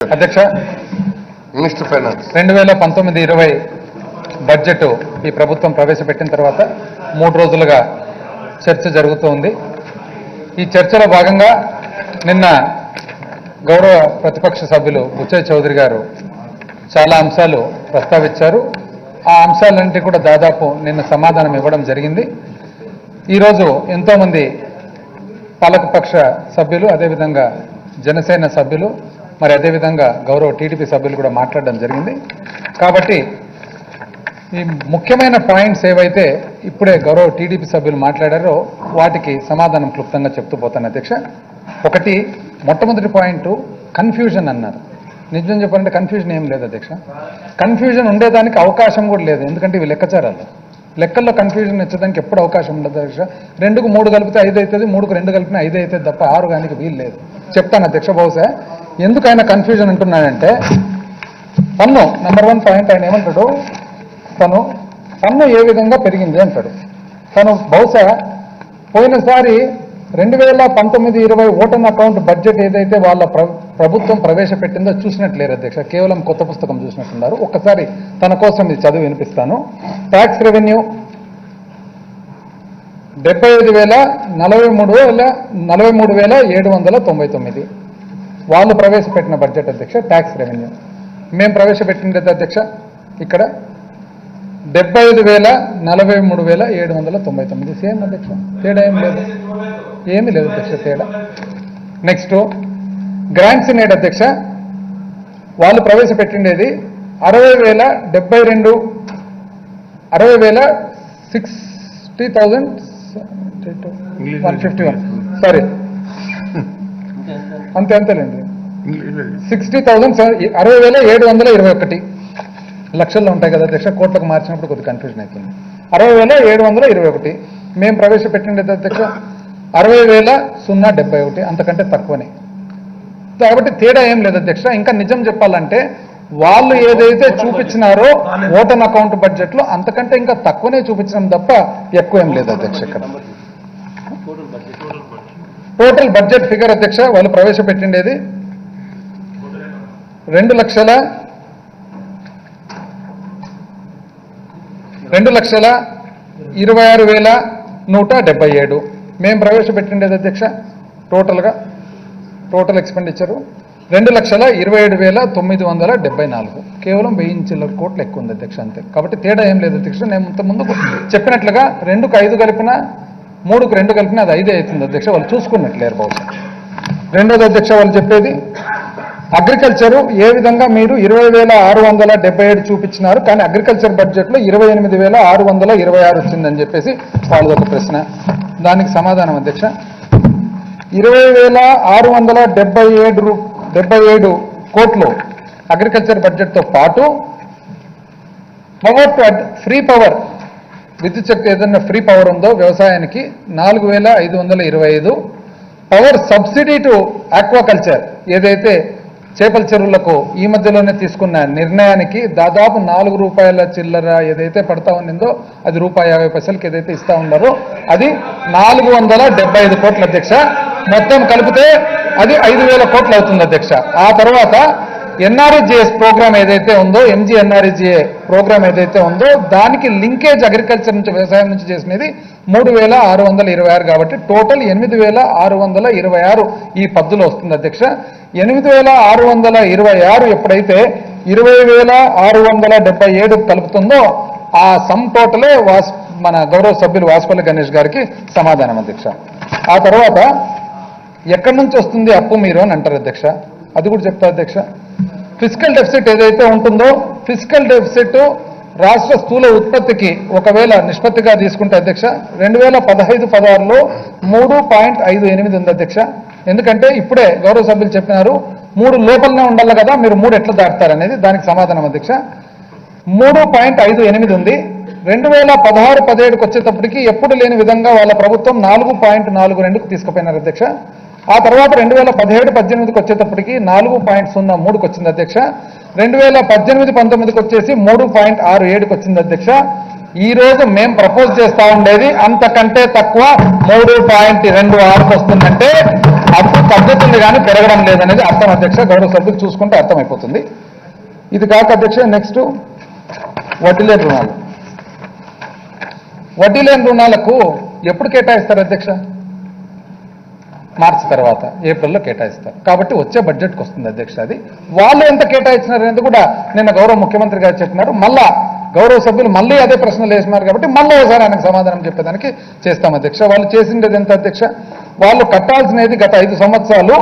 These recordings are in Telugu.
అధ్యక్ష, మినిస్టర్ ఫైనాన్స్ 2019-20 బడ్జెట్ ఈ ప్రభుత్వం ప్రవేశపెట్టిన తర్వాత 3 రోజులుగా చర్చ జరుగుతోంది. ఈ చర్చలో భాగంగా నిన్న గౌరవ ప్రతిపక్ష సభ్యులు బుచ్చయ్య చౌదరి గారు చాలా అంశాలు ప్రస్తావించారు. ఆ అంశాలన్నింటినీ కూడా దాదాపు నిన్న సమాధానం ఇవ్వడం జరిగింది. ఈరోజు ఎంతోమంది పాలకపక్ష సభ్యులు, అదేవిధంగా జనసేన సభ్యులు, మరి అదేవిధంగా గౌరవ టీడీపీ సభ్యులు కూడా మాట్లాడడం జరిగింది. కాబట్టి ఈ ముఖ్యమైన పాయింట్స్ ఏవైతే ఇప్పుడే గౌరవ టీడీపీ సభ్యులు మాట్లాడారో వాటికి సమాధానం క్లుప్తంగా చెప్తూ పోతాను అధ్యక్ష. ఒకటి, మొట్టమొదటి పాయింట్ కన్ఫ్యూజన్ అన్నారు. నిజం చెప్పాలంటే కన్ఫ్యూజన్ ఏం లేదు అధ్యక్ష. కన్ఫ్యూజన్ ఉండేదానికి అవకాశం కూడా లేదు. ఎందుకంటే ఇవి లెక్కచారాలు. లెక్కల్లో కన్ఫ్యూజన్ వచ్చేదానికి ఎప్పుడు అవకాశం ఉండదు అధ్యక్ష. 2కు 3 కలిపితే 5 అవుతుంది, 3కు 2 కలిపినా 5 అవుతుంది తప్ప 6 కానీ వీలు లేదు. చెప్తాను అధ్యక్ష. బహుశా ఎందుకు ఆయన కన్ఫ్యూజన్ అంటున్నాడంటే, పన్ను నెంబర్ 1 పాయింట్ ఆయన ఏమంటాడు, పన్ను ఏ విధంగా పెరిగింది అంటాడు. తను బహుశా పోయినసారి 2019-20 ఓటన్ అకౌంట్ బడ్జెట్ ఏదైతే వాళ్ళ ప్రభుత్వం ప్రవేశపెట్టిందో చూసినట్లేరు అధ్యక్ష. కేవలం కొత్త పుస్తకం చూసినట్టున్నారు. ఒక్కసారి తన కోసం ఇది చదివి వినిపిస్తాను. ట్యాక్స్ రెవెన్యూ 75,43,799 వాళ్ళు ప్రవేశపెట్టిన బడ్జెట్ అధ్యక్ష. ట్యాక్స్ రెవెన్యూ మేము ప్రవేశపెట్టింది అధ్యక్ష ఇక్కడ 75,43,799. సేమ్ అధ్యక్ష, తేడా ఏం లేదు, ఏమీ లేదు అధ్యక్ష తేడా. నెక్స్ట్ గ్రాంట్స్ ఇన్ ఎయిడ్ అధ్యక్ష. వాళ్ళు ప్రవేశపెట్టిండేది 60,072 60,151 సారీ అంతేలేండి 60,721 లక్షల్లో ఉంటాయి కదా అధ్యక్ష. కోట్లకు మార్చినప్పుడు కొద్దిగా కన్ఫ్యూజన్ అవుతుంది. 60,721 మేము ప్రవేశపెట్టిండేది అధ్యక్ష 60,071, అంతకంటే తక్కువనే. కాబట్టి తేడా ఏం లేదు అధ్యక్ష. ఇంకా నిజం చెప్పాలంటే వాళ్ళు ఏదైతే చూపించినారో ఓటన్ అకౌంట్ బడ్జెట్లో అంతకంటే ఇంకా తక్కువనే చూపించడం తప్ప ఎక్కువ ఏం లేదు అధ్యక్ష. ఇక్కడ టోటల్ బడ్జెట్ ఫిగర్ అధ్యక్ష వాళ్ళు ప్రవేశపెట్టిండేది 2,26,177. మేము ప్రవేశపెట్టిండేది అధ్యక్ష టోటల్ ఎక్స్పెండిచరు 2,27,974. కేవలం 1,000 కోట్లు ఎక్కువ ఉంది అధ్యక్ష, అంతే. కాబట్టి తేడా ఏం లేదు అధ్యక్ష. నేను ఇంతకుముందు చెప్పినట్లుగా 2కు 5 కలిపినా 3కు 2 కలిపినా అది 5 అవుతుంది అధ్యక్ష. వాళ్ళు చూసుకున్నట్లేరు బహుశా. రెండోది అధ్యక్ష వాళ్ళు చెప్పేది అగ్రికల్చరు ఏ విధంగా మీరు 20,677 చూపించినారు, కానీ అగ్రికల్చర్ బడ్జెట్లో 28,626 వచ్చిందని చెప్పేసి వాళ్ళది ఒక ప్రశ్న. దానికి సమాధానం అధ్యక్ష 20,677 కోట్లు అగ్రికల్చర్ బడ్జెట్తో పాటు పవర్ టు ఫ్రీ పవర్, విద్యుత్ శక్తి ఏదైనా ఫ్రీ పవర్ ఉందో వ్యవసాయానికి 4,525, పవర్ సబ్సిడీ టు ఆక్వాకల్చర్ ఏదైతే చేపల చెరువులకు ఈ మధ్యలోనే తీసుకున్న నిర్ణయానికి దాదాపు 4 రూపాయల చిల్లర ఏదైతే పడతా ఉన్నిందో అది ₹1.50 ఏదైతే ఇస్తా ఉన్నారో అది 475 కోట్ల అధ్యక్ష. మొత్తం కలిపితే అది 5,000 కోట్లు అవుతుంది అధ్యక్ష. ఆ తర్వాత ఎన్ఆర్ఈజిఎస్ ప్రోగ్రామ్ ఏదైతే ఉందో, ఎంజీఎన్ఆర్ఈజిఏ ప్రోగ్రామ్ ఏదైతే ఉందో దానికి లింకేజ్ అగ్రికల్చర్ నుంచి, వ్యవసాయం నుంచి చేసినది 3,626. కాబట్టి టోటల్ 8,626 ఈ పద్దులో వస్తుంది అధ్యక్ష. 8,626 ఎప్పుడైతే 20,677 కలుపుతుందో ఆ సమ్ టోటలే మన గౌరవ సభ్యులు వాసుపల్లి గణేష్ గారికి సమాధానం అధ్యక్ష. ఆ తర్వాత ఎక్కడి నుంచి వస్తుంది అప్పు మీరు అని అంటారు అధ్యక్ష. అది కూడా చెప్తా అధ్యక్ష. ఫిజికల్ డెఫిసిట్ ఏదైతే ఉంటుందో, ఫిజికల్ డెఫిసిట్ రాష్ట్ర స్థూల ఉత్పత్తికి ఒకవేళ నిష్పత్తిగా తీసుకుంటే అధ్యక్ష 2015-16లో 3.58 ఉంది అధ్యక్ష. ఎందుకంటే ఇప్పుడే గౌరవ సభ్యులు చెప్పినారు 3 లోపలనే ఉండాలి కదా, మీరు 3 ఎట్లా దాటుతారనేది. దానికి సమాధానం అధ్యక్ష 3.58 ఉంది. 2016-17కు వచ్చేటప్పటికి ఎప్పుడు లేని విధంగా వాళ్ళ ప్రభుత్వం 4.42కు తీసుకుపోయినారు అధ్యక్ష. ఆ తర్వాత 2017-18కి వచ్చేటప్పటికి 4.03కి వచ్చింది అధ్యక్ష. 2018-19కి వచ్చేసి 3.67కి వచ్చింది అధ్యక్ష. ఈ రోజు మేము ప్రపోజ్ చేస్తా ఉండేది అంతకంటే తక్కువ 3.26కి వస్తుందంటే అప్పు తగ్గుతుంది కానీ పెరగడం లేదనేది అర్థం అధ్యక్ష. గౌరవ సభ్యులు చూసుకుంటే అర్థమైపోతుంది. ఇది కాక అధ్యక్ష నెక్స్ట్ వడ్డీ లేని రుణాలు. వడ్డీ లేని రుణాలకు ఎప్పుడు కేటాయిస్తారు అధ్యక్ష? మార్చి తర్వాత ఏప్రిల్లో కేటాయిస్తారు. కాబట్టి వచ్చే బడ్జెట్కి వస్తుంది అధ్యక్ష. అది వాళ్ళు ఎంత కేటాయించినారు అనేది కూడా నిన్న గౌరవ ముఖ్యమంత్రి గారు చెప్పినారు. మళ్ళా గౌరవ సభ్యులు మళ్ళీ అదే ప్రశ్నలు వేసినారు కాబట్టి మళ్ళీ ఒకసారి ఆయనకు సమాధానం చెప్పేదానికి చేస్తాం అధ్యక్ష. వాళ్ళు చేసిండేది ఎంత అధ్యక్ష? వాళ్ళు కట్టాల్సినది గత 5 సంవత్సరాలు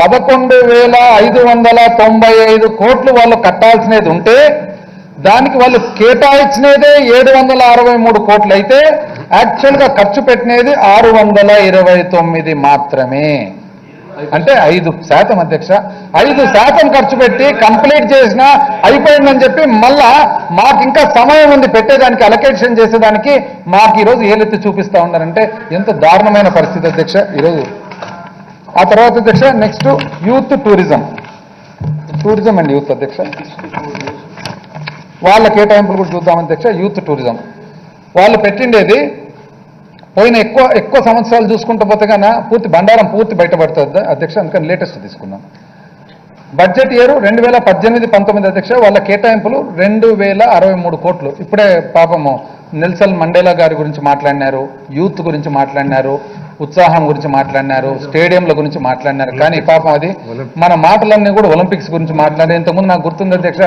11,595 కోట్లు వాళ్ళు కట్టాల్సినది ఉంటే దానికి వాళ్ళు కేటాయించినదే 763 కోట్లు అయితే యాక్చువల్గా ఖర్చు పెట్టినది 629 మాత్రమే. అంటే 5% అధ్యక్ష. 5% ఖర్చు పెట్టి కంప్లీట్ చేసినా అయిపోయిందని చెప్పి మళ్ళా మాకు ఇంకా సమయం ఉంది పెట్టేదానికి, అలొకేషన్ చేసేదానికి. మాకు ఈరోజు ఏలెత్తి చూపిస్తా ఉన్నారంటే ఎంత దారుణమైన పరిస్థితి అధ్యక్ష ఈరోజు. ఆ తర్వాత అధ్యక్ష next youth tourism and youth అధ్యక్ష. వాళ్ళ కేటాయింపులు కూడా చూద్దాం అధ్యక్ష. యూత్ టూరిజం వాళ్ళు పెట్టిండేది పోయిన ఎక్కువ సంవత్సరాలు చూసుకుంటూ పోతే కన్నా బండారం పూర్తి బయటపడుతుంది అధ్యక్ష. అందుకని లేటెస్ట్ తీసుకున్నాం. బడ్జెట్ ఇయర్ 2018-19 అధ్యక్ష. వాళ్ళ కేటాయింపులు 2063 కోట్లు. ఇప్పుడే పాపము నెల్సన్ మండేలా గారి గురించి మాట్లాడినారు, యూత్ గురించి మాట్లాడినారు, ఉత్సాహం గురించి మాట్లాడినారు, స్టేడియంల గురించి మాట్లాడినారు. కానీ పాపం అది మన మాటలన్నీ కూడా ఒలింపిక్స్ గురించి మాట్లాడారు. ఇంతకుముందు నాకు గుర్తుంది అధ్యక్ష,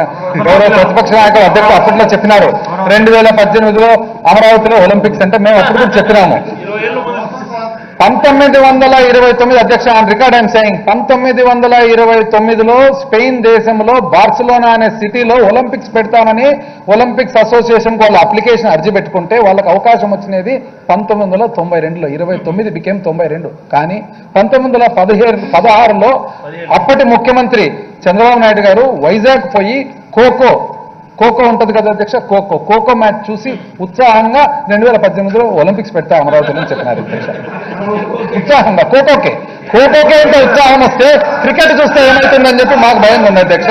గౌరవ ప్రతిపక్ష నాయకులు అధ్యక్షులు అప్పట్లో చెప్పినారు 2018లో అమరావతిలో ఒలింపిక్స్ అంటే మేము అప్పుడు కూడా చెప్పినాము. 1929 అధ్యక్ష ఆన్ రికార్డ్ ఐఎమ్ సెయింగ్ 1929లో స్పెయిన్ దేశంలో బార్సిలోనా అనే సిటీలో ఒలింపిక్స్ పెడతామని ఒలింపిక్స్ అసోసియేషన్ వాళ్ళు అప్లికేషన్ అర్జీ పెట్టుకుంటే వాళ్ళకి అవకాశం వచ్చినది 1992లో. 29 బికేమ్ 92. కానీ 1916లో అప్పటి ముఖ్యమంత్రి చంద్రబాబు నాయుడు గారు వైజాగ్ పోయి ఖోఖో ఉంటుంది కదా అధ్యక్ష, ఖోఖో మ్యాచ్ చూసి ఉత్సాహంగా 2018లో ఒలింపిక్స్ పెడతా అమరావతిలో చెప్పినారు అధ్యక్ష. ఉత్సాహంగా ఖోఖోకే ఎంత ఉత్సాహం వస్తే క్రికెట్ చూస్తే ఏమవుతుందని చెప్పి మాకు భయం ఉంది అధ్యక్ష.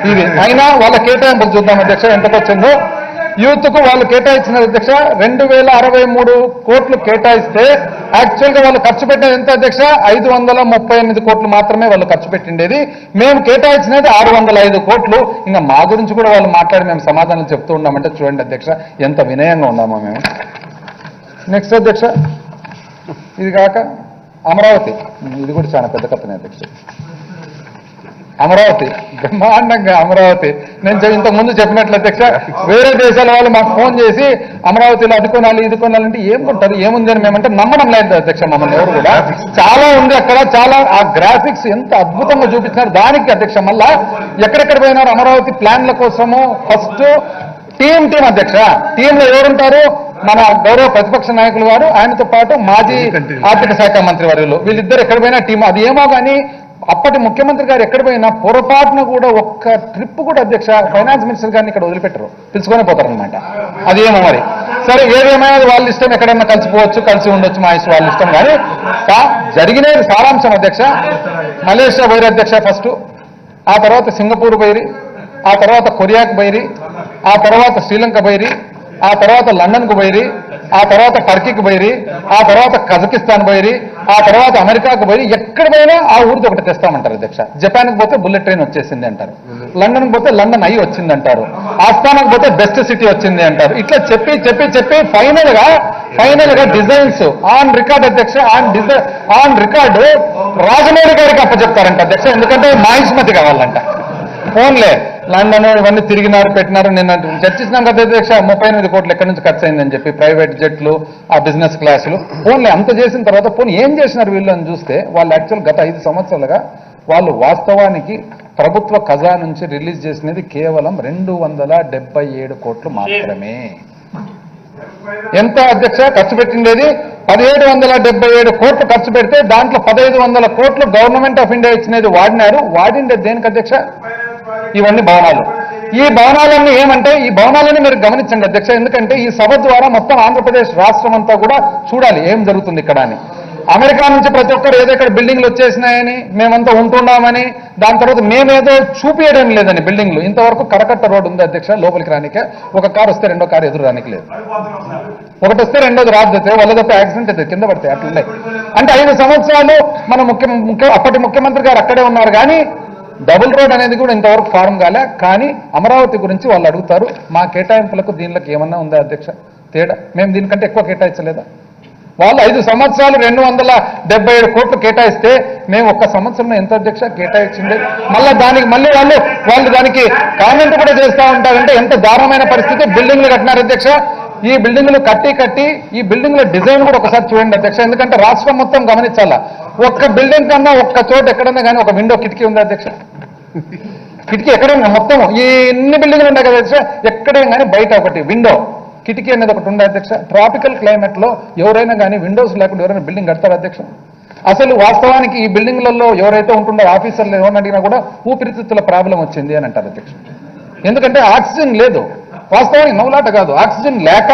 ఇది అయినా వాళ్ళ కేటాయింపులు చూద్దాం అధ్యక్ష ఎంతకు వచ్చిందో. యూత్కు వాళ్ళు కేటాయించిన అధ్యక్ష 2063 కోట్లు కేటాయిస్తే యాక్చువల్గా వాళ్ళు ఖర్చు పెట్టినది ఎంత అధ్యక్ష? 538 కోట్లు మాత్రమే వాళ్ళు ఖర్చు పెట్టిండేది. మేము కేటాయించినది 605 కోట్లు. ఇంకా మా గురించి కూడా వాళ్ళు మాట్లాడి మేము సమాధానం చెప్తూ ఉన్నామంటే చూడండి అధ్యక్ష ఎంత వినయంగా ఉన్నామో మేము. నెక్స్ట్ అధ్యక్ష ఇది కాక అమరావతి. ఇది కూడా చాలా పెద్ద కథనే అధ్యక్ష. అమరావతి బ్రహ్మాండంగా అమరావతి. నేను ఇంతకుముందు చెప్పినట్లు అధ్యక్ష వేరే దేశాల వాళ్ళు మాకు ఫోన్ చేసి అమరావతిలో అది కొనాలి ఇది కొనాలంటే ఏం కొంటారు ఏముంది అని మేమంటే నమ్మడం లేదు అధ్యక్ష మమ్మల్ని ఎవరు కూడా. చాలా ఉంది అక్కడ, చాలా ఆ గ్రాఫిక్స్ ఎంత అద్భుతంగా చూపించినారు. దానికి అధ్యక్ష మళ్ళా ఎక్కడెక్కడ పోయినారు అమరావతి ప్లాన్ల కోసము. ఫస్ట్ టీం అధ్యక్ష. టీంలో ఎవరుంటారు? మన గౌరవ ప్రతిపక్ష నాయకులు గారు, ఆయనతో పాటు మాజీ ఆర్థిక శాఖ మంత్రి వర్యులు, వీళ్ళిద్దరు ఎక్కడ పోయినా టీం. అది ఏమో కానీ అప్పటి ముఖ్యమంత్రి గారు ఎక్కడ పోయినా పొరపాటున కూడా ఒక్క ట్రిప్ కూడా అధ్యక్ష ఫైనాన్స్ మినిస్టర్ గారిని ఇక్కడ వదిలిపెట్టరు, పిలుచుకొని పోతారనమాట. అది ఏమో మరి సరే ఏదేమైనా వాళ్ళ ఇష్టం, ఎక్కడన్నా కలిసిపోవచ్చు కలిసి ఉండొచ్చు, మా ఇష్టం వాళ్ళ ఇష్టం. కానీ జరిగినది సారాంశం అధ్యక్ష మలేషియా బైరి అధ్యక్ష ఫస్ట్, ఆ తర్వాత సింగపూర్ బైరి, ఆ తర్వాత కొరియాకు బైరి, ఆ తర్వాత శ్రీలంక బైరి, ఆ తర్వాత లండన్కు బైరి, ఆ తర్వాత టర్కీకి బైరి, ఆ తర్వాత కజకిస్తాన్ బైరి, ఆ తర్వాత అమెరికాకు బైరి. ఎక్కడ పోయినా ఆ ఊరిది ఒకటి తెస్తామంటారు అధ్యక్ష. జపాన్కి పోతే బుల్లెట్ ట్రైన్ వచ్చేసింది అంటారు, లండన్కి పోతే లండన్ ఐ వచ్చింది అంటారు, ఆస్థానాకు పోతే బెస్ట్ సిటీ వచ్చింది అంటారు. ఇట్లా చెప్పి చెప్పి చెప్పి ఫైనల్ గా డిజైన్స్ ఆన్ రికార్డ్ అధ్యక్ష, ఆన్ రికార్డు రాజమౌళి గారికి అప్పచెప్తారంట అధ్యక్ష. ఎందుకంటే మాహిష్మతి కావాలంట. ఫోన్లే లండన్ ఇవన్నీ తిరిగినారు పెట్టినారు. నిన్న చర్చించినాం కదా అధ్యక్ష 38 కోట్లు ఎక్కడి నుంచి ఖర్చు అయిందని చెప్పి, ప్రైవేట్ జట్లు, ఆ బిజినెస్ క్లాసులు. ఫోన్లే అంత చేసిన తర్వాత ఫోన్ ఏం చేసినారు వీళ్ళు అని చూస్తే వాళ్ళు యాక్చువల్ గత 5 సంవత్సరాలుగా వాళ్ళు వాస్తవానికి ప్రభుత్వ ఖజా నుంచి రిలీజ్ చేసినది కేవలం 277 కోట్లు మాత్రమే. ఎంత అధ్యక్ష ఖర్చు పెట్టిండేది? 1777 కోట్లు ఖర్చు పెడితే దాంట్లో 1500 కోట్లు గవర్నమెంట్ ఆఫ్ ఇండియా ఇచ్చినది వాడినారు. వాడిండేది దేనికి అధ్యక్ష? ఇవన్నీ భవనాలు. ఈ భవనాలన్నీ ఏమంటే ఈ భవనాలని మీరు గమనించండి అధ్యక్ష. ఎందుకంటే ఈ సభ ద్వారా మొత్తం ఆంధ్రప్రదేశ్ రాష్ట్రం అంతా కూడా చూడాలి ఏం జరుగుతుంది ఇక్కడ అని. అమెరికా నుంచి ప్రతి ఒక్కరు ఏదో ఇక్కడ బిల్డింగ్లు వచ్చేసినాయని మేమంతా ఉంటున్నామని, దాని తర్వాత మేమేదో చూపించడం లేదని బిల్డింగ్లు. ఇంతవరకు కరకట్ట రోడ్డు ఉంది అధ్యక్ష లోపలికి రానికే. ఒక కారు వస్తే రెండో కారు ఎదురు రానికి లేదు, ఒకటి వస్తే రెండోది రాదు, వాళ్ళ తప్ప యాక్సిడెంట్ అయితే కింద పడతాయి అట్లున్నాయి. అంటే 5 సంవత్సరాలు మన అప్పటి ముఖ్యమంత్రి గారు అక్కడే ఉన్నారు, కానీ డబుల్ రోడ్ అనేది కూడా ఇంతవరకు ఫారం కాలే. కానీ అమరావతి గురించి వాళ్ళు అడుగుతారు, మా కేటాయింపులకు దీనిలోకి ఏమన్నా ఉందా అధ్యక్ష తేడా? మేము దీనికంటే ఎక్కువ కేటాయించలేదా? వాళ్ళు 5 సంవత్సరాలు 277 కోట్లు కేటాయిస్తే మేము ఒక్క సంవత్సరంలో ఎంత అధ్యక్ష కేటాయించింది? మళ్ళీ వాళ్ళు దానికి కామెంట్ కూడా చేస్తూ ఉంటారంటే ఎంత దారుణమైన పరిస్థితి. బిల్డింగ్లు కట్టినారు అధ్యక్ష. ఈ బిల్డింగ్లు కట్టి ఈ బిల్డింగ్ల డిజైన్ కూడా ఒకసారి చూడండి అధ్యక్ష. ఎందుకంటే రాష్ట్రం మొత్తం గమనించాలా. ఒక్క బిల్డింగ్ కన్నా ఒక్క చోట ఎక్కడన్నా కానీ ఒక విండో కిటికీ ఉంది అధ్యక్ష. కిటికీ ఎక్కడైనా మొత్తం ఈ ఇన్ని బిల్డింగ్లు ఉన్నాయి కదా అధ్యక్ష, ఎక్కడైనా కానీ బయట ఒకటి విండో కిటికీ అనేది ఒకటి ఉంది అధ్యక్ష. ట్రాపికల్ క్లైమేట్ లో ఎవరైనా కానీ విండోస్ లేకుండా ఎవరైనా బిల్డింగ్ కడతారు అధ్యక్ష? అసలు వాస్తవానికి ఈ బిల్డింగ్లలో ఎవరైతే ఉంటుండో ఆఫీసర్లు ఎవరిని అడిగినా కూడా ఊపిరితిత్తుల ప్రాబ్లం వచ్చింది అని అంటారు అధ్యక్ష. ఎందుకంటే ఆక్సిజన్ లేదు. వాస్తవానికి నవ్వులాట కాదు, ఆక్సిజన్ లేక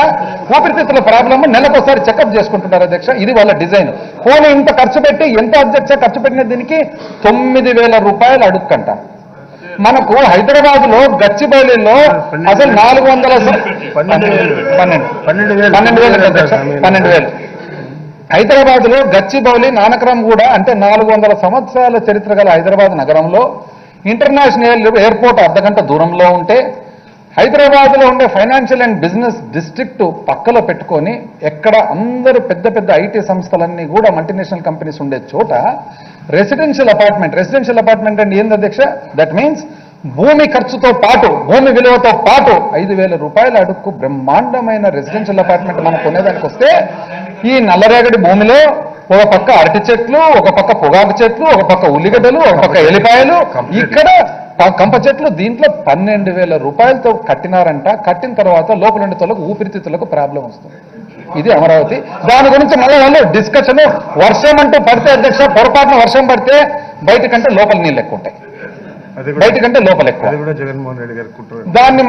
ఊపిరితిత్తుల ప్రాబ్లమ్ నెలకోసారి చెకప్ చేసుకుంటున్నారు అధ్యక్ష. ఇది వాళ్ళ డిజైన్. పోనీ ఇంత ఖర్చు పెట్టి ఎంత అధ్యక్ష ఖర్చు పెట్టిన దీనికి 9,000 రూపాయలు అడుక్కంట. మనకు హైదరాబాద్ లో గచ్చిబౌలిలో అసలు 12,000 హైదరాబాద్ లో గచ్చిబౌలి నానక్రమ్ కూడా అంటే 400 సంవత్సరాల చరిత్ర గల హైదరాబాద్ నగరంలో ఇంటర్నేషనల్ ఎయిర్పోర్ట్ అర్ధగంట దూరంలో ఉంటే హైదరాబాద్ లో ఉండే ఫైనాన్షియల్ అండ్ బిజినెస్ డిస్ట్రిక్ట్ పక్కలో పెట్టుకొని ఎక్కడ అందరూ పెద్ద పెద్ద ఐటీ సంస్థలన్నీ కూడా మల్టీనేషనల్ కంపెనీస్ ఉండే చోట రెసిడెన్షియల్ అపార్ట్మెంట్ అంటే ఏంది అధ్యక్ష? దట్ మీన్స్ భూమి ఖర్చుతో పాటు భూమి విలువతో పాటు 5,000 రూపాయల అడుక్కు బ్రహ్మాండమైన రెసిడెన్షియల్ అపార్ట్మెంట్ మనం కొనేదానికి వస్తే ఈ నల్లరేగడి భూమిలో ఒక పక్క అరటి చెట్లు, ఒక పక్క పొగాకు చెట్లు, ఒక పక్క ఉల్లిగడ్డలు, ఒక పక్క ఎల్లిపాయలు, ఇక్కడ కంప చెట్లు, దీంట్లో 12,000 రూపాయలతో కట్టినారంట. కట్టిన తర్వాత లోపల ఉండే తోలకు ఊపిరితిత్తులకు ప్రాబ్లం వస్తుంది. ఇది అమరావతి. దాని గురించి మళ్ళీ వాళ్ళు డిస్కషన్. వర్షం అంటూ పడితే అధ్యక్ష, పొరపాటున వర్షం పడితే బయట కంటే లోపల నీళ్ళు ఎక్కువ ఉంటాయి, బయట కంటే లోపల ఎక్కువ. జగన్మోహన్ రెడ్డి గారు దాన్ని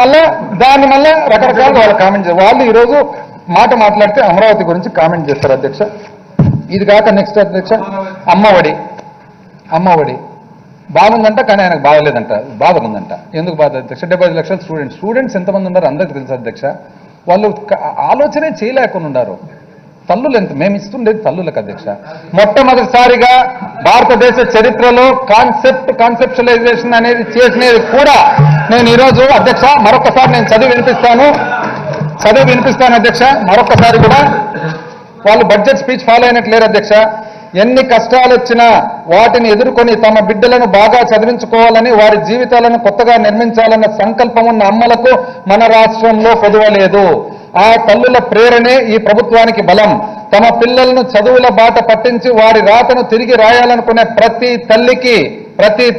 మళ్ళా రకరకాలుగా వాళ్ళు కామెంట్ చేస్తారు. వాళ్ళు ఈరోజు మాట్లాడితే అమరావతి గురించి కామెంట్ చేస్తారు అధ్యక్ష. ఇది కాక నెక్స్ట్ అధ్యక్ష అమ్మఒడి బాగుందంట, కానీ ఆయనకు బాగలేదంట. బాధలుందంట. ఎందుకు బాధ అధ్యక్ష? 75 లక్షల స్టూడెంట్స్ ఎంతమంది ఉన్నారు అందరికీ తెలుసు అధ్యక్ష. వాళ్ళు ఆలోచనే చేయలేకుండా ఉన్నారు. తల్లులు ఎంత మేము ఇస్తుండేది తల్లులకు అధ్యక్ష. మొట్టమొదటిసారిగా భారతదేశ చరిత్రలో కాన్సెప్చువలైజేషన్ అనేది చేసినది కూడా నేను ఈరోజు అధ్యక్ష మరొకసారి నేను చదివి వినిపిస్తాను అధ్యక్ష. మరొకసారి కూడా వాళ్ళు బడ్జెట్ స్పీచ్ ఫాలో అయినట్టు లేరు అధ్యక్ష. ఎన్ని కష్టాలు వచ్చినా వాటిని ఎదుర్కొని తమ బిడ్డలను బాగా చదివించుకోవాలని, వారి జీవితాలను కొత్తగా నిర్మించాలన్న సంకల్పం ఉన్న అమ్మలకు మన రాష్ట్రంలో కొదువలేదు. ఆ తల్లుల ప్రేరణే ఈ ప్రభుత్వానికి బలం. తమ పిల్లలను చదువుల బాట పట్టించి వారి రాతను తిరిగి రాయాలనుకునే ప్రతి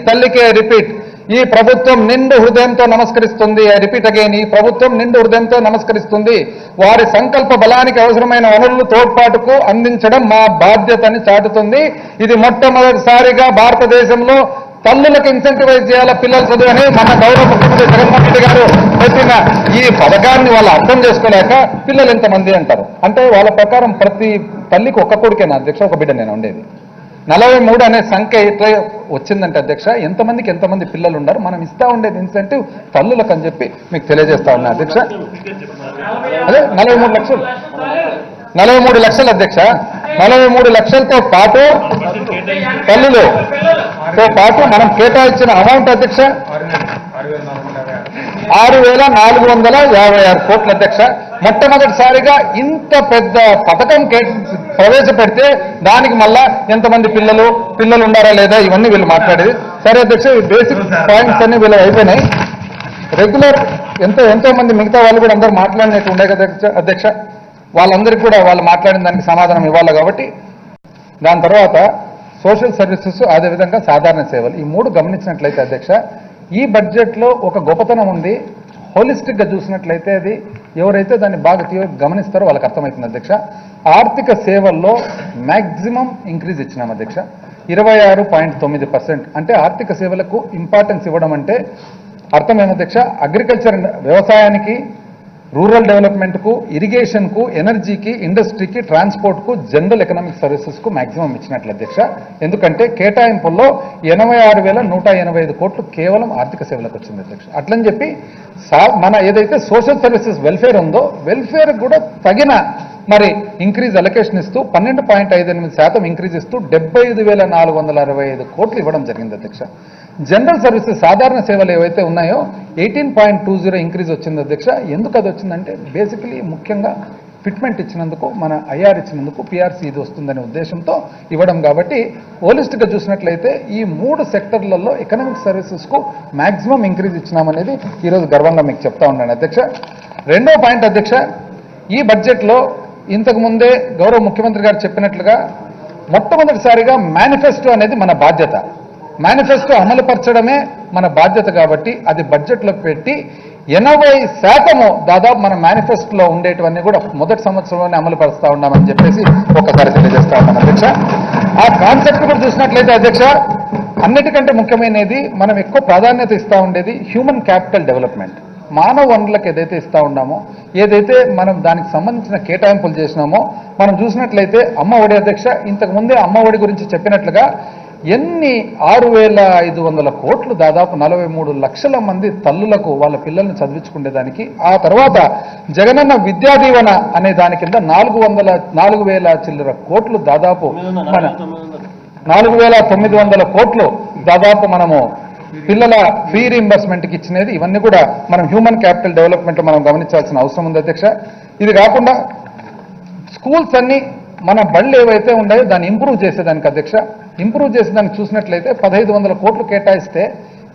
తల్లికి రిపీట్, ఈ ప్రభుత్వం నిండు హృదయంతో నమస్కరిస్తుంది. ఐ రిపీట్ అగైన్, ఈ ప్రభుత్వం నిండు హృదయంతో నమస్కరిస్తుంది. వారి సంకల్ప బలానికి అవసరమైన వనరులు తోడ్పాటుకు అందించడం మా బాధ్యతని చాటుతుంది. ఇది మొట్టమొదటిసారిగా భారతదేశంలో తల్లులకు ఇన్సెంటివైజ్ చేయాల పిల్లల చదువు అని మన గౌరవ ముఖ్యమంత్రి జగన్మోహన్ రెడ్డి గారు పెట్టిన ఈ పథకాన్ని వాళ్ళు అర్థం చేసుకోలేక పిల్లలు ఎంతమంది అంటారు. అంటే వాళ్ళ ప్రకారం ప్రతి తల్లికి ఒక్క కొడుకేనా అధ్యక్ష, ఒక బిడ్డ నేను ఉండేది. 43 అనే సంఖ్య ఇట్లా వచ్చిందంటే అధ్యక్ష, ఎంతమంది పిల్లలు ఉన్నారు. మనం ఇస్తా ఉండేది ఇన్సెంటివ్ తల్లులకు అని చెప్పి మీకు తెలియజేస్తా ఉన్నా అధ్యక్ష. అదే 43 లక్షలు అధ్యక్ష. 43 లక్షలతో పాటు తల్లులతో పాటు మనం కేటాయించిన అమౌంట్ అధ్యక్ష 6,456 కోట్ల అధ్యక్ష. మొట్టమొదటిసారిగా ఇంత పెద్ద పథకం ప్రవేశపెడితే దానికి మళ్ళా ఎంతమంది పిల్లలు ఉండారా లేదా ఇవన్నీ వీళ్ళు మాట్లాడేది. సరే అధ్యక్ష, బేసిక్ పాయింట్స్ అన్ని వీళ్ళు అయిపోయినాయి. రెగ్యులర్ ఎంతో మంది మిగతా వాళ్ళు కూడా అందరూ మాట్లాడినట్టు ఉండే కదా అధ్యక్ష. వాళ్ళందరికీ కూడా వాళ్ళు మాట్లాడిన దానికి సమాధానం ఇవ్వాలి కాబట్టి దాని తర్వాత సోషల్ సర్వీసెస్, అదేవిధంగా సాధారణ సేవలు, ఈ 3 గమనించినట్లయితే అధ్యక్ష ఈ బడ్జెట్లో ఒక గొప్పతనం ఉంది. హోలిస్టిక్గా చూసినట్లయితే అది ఎవరైతే దాన్ని బాగా గమనిస్తారో వాళ్ళకి అర్థమవుతుంది అధ్యక్ష. ఆర్థిక సేవల్లో మ్యాక్సిమం ఇంక్రీజ్ ఇచ్చినాం అధ్యక్ష, 26.9%. అంటే ఆర్థిక సేవలకు ఇంపార్టెన్స్ ఇవ్వడం అంటే అర్థం ఏమధ్యక్ష? అగ్రికల్చర్ వ్యవసాయానికి, రూరల్ డెవలప్మెంట్కు, ఇరిగేషన్కు, ఎనర్జీకి, ఇండస్ట్రీకి, ట్రాన్స్పోర్ట్కు, జనరల్ ఎకనామిక్ సర్వీసెస్కు మ్యాక్సిమం ఇచ్చినట్లు అధ్యక్ష. ఎందుకంటే కేటాయింపుల్లో 86,185 కోట్లు కేవలం ఆర్థిక సేవలకు వచ్చింది అధ్యక్ష. అట్లని చెప్పి మన ఏదైతే సోషల్ సర్వీసెస్ వెల్ఫేర్ ఉందో వెల్ఫేర్ కూడా తగిన మరి ఇంక్రీజ్ అలొకేషన్ ఇస్తూ 12.58% ఇంక్రీజ్ ఇస్తూ 75,465 కోట్లు ఇవ్వడం జరిగింది అధ్యక్ష. జనరల్ సర్వీసెస్ సాధారణ సేవలు ఏవైతే ఉన్నాయో 18.20 ఇంక్రీజ్ వచ్చింది అధ్యక్ష. ఎందుకు అది వచ్చిందంటే బేసికలీ ముఖ్యంగా ఫిట్మెంట్ ఇచ్చినందుకు, మన ఐఆర్ ఇచ్చినందుకు పిఆర్సీ ఇది వస్తుందనే ఉద్దేశంతో ఇవ్వడం. కాబట్టి హోలిస్టిక్గా చూసినట్లయితే ఈ 3 సెక్టర్లలో ఎకనామిక్ సర్వీసెస్కు మ్యాక్సిమం ఇంక్రీజ్ ఇచ్చినామనేది ఈరోజు గర్వంగా మీకు చెప్తా ఉన్నాను అధ్యక్ష. రెండో పాయింట్ అధ్యక్ష, ఈ బడ్జెట్లో ఇంతకు ముందే గౌరవ ముఖ్యమంత్రి గారు చెప్పినట్లుగా మొట్టమొదటిసారిగా మేనిఫెస్టో అనేది మన బాధ్యత. మేనిఫెస్టో అమలుపరచడమే మన బాధ్యత కాబట్టి అది బడ్జెట్లో పెట్టి 80% దాదాపు మన మేనిఫెస్టోలో ఉండేటివన్నీ కూడా మొదటి సంవత్సరంలోనే అమలు పరుస్తూ ఉన్నామని చెప్పేసి ఒకసారి తెలియజేస్తా ఉన్నాం అధ్యక్ష. ఆ కాన్సెప్ట్ కూడా చూసినట్లయితే అధ్యక్ష, అన్నిటికంటే ముఖ్యమైనది మనం ఎక్కువ ప్రాధాన్యత ఇస్తూ ఉండేది హ్యూమన్ క్యాపిటల్ డెవలప్మెంట్. మానవ వనరులకు ఏదైతే ఇస్తూ ఉన్నామో, ఏదైతే మనం దానికి సంబంధించిన కేటాయింపులు చేసినామో, మనం చూసినట్లయితే అమ్మ ఒడి అధ్యక్ష, ఇంతకు ముందే అమ్మ ఒడి గురించి చెప్పినట్లుగా ఎన్ని 6,500 కోట్లు దాదాపు 43 లక్షల మంది తల్లులకు వాళ్ళ పిల్లల్ని చదివించుకునేదానికి, ఆ తర్వాత జగనన్న విద్యా దీవెన అనే దాని కింద 4,000 చిల్లర కోట్లు దాదాపు మన 4,900 కోట్లు దాదాపు మనము పిల్లల ఫీ రీంబర్స్మెంట్కి ఇచ్చినది. ఇవన్నీ కూడా మనం హ్యూమన్ క్యాపిటల్ డెవలప్మెంట్ మనం గమనించాల్సిన అవసరం ఉంది అధ్యక్ష. ఇది కాకుండా స్కూల్స్ అన్ని మన బళ్ళు ఏవైతే ఉన్నాయో దాన్ని ఇంప్రూవ్ చేసేదానికి అధ్యక్ష, ఇంప్రూవ్ చేసేదానికి చూసినట్లయితే 1,500 కోట్లు కేటాయిస్తే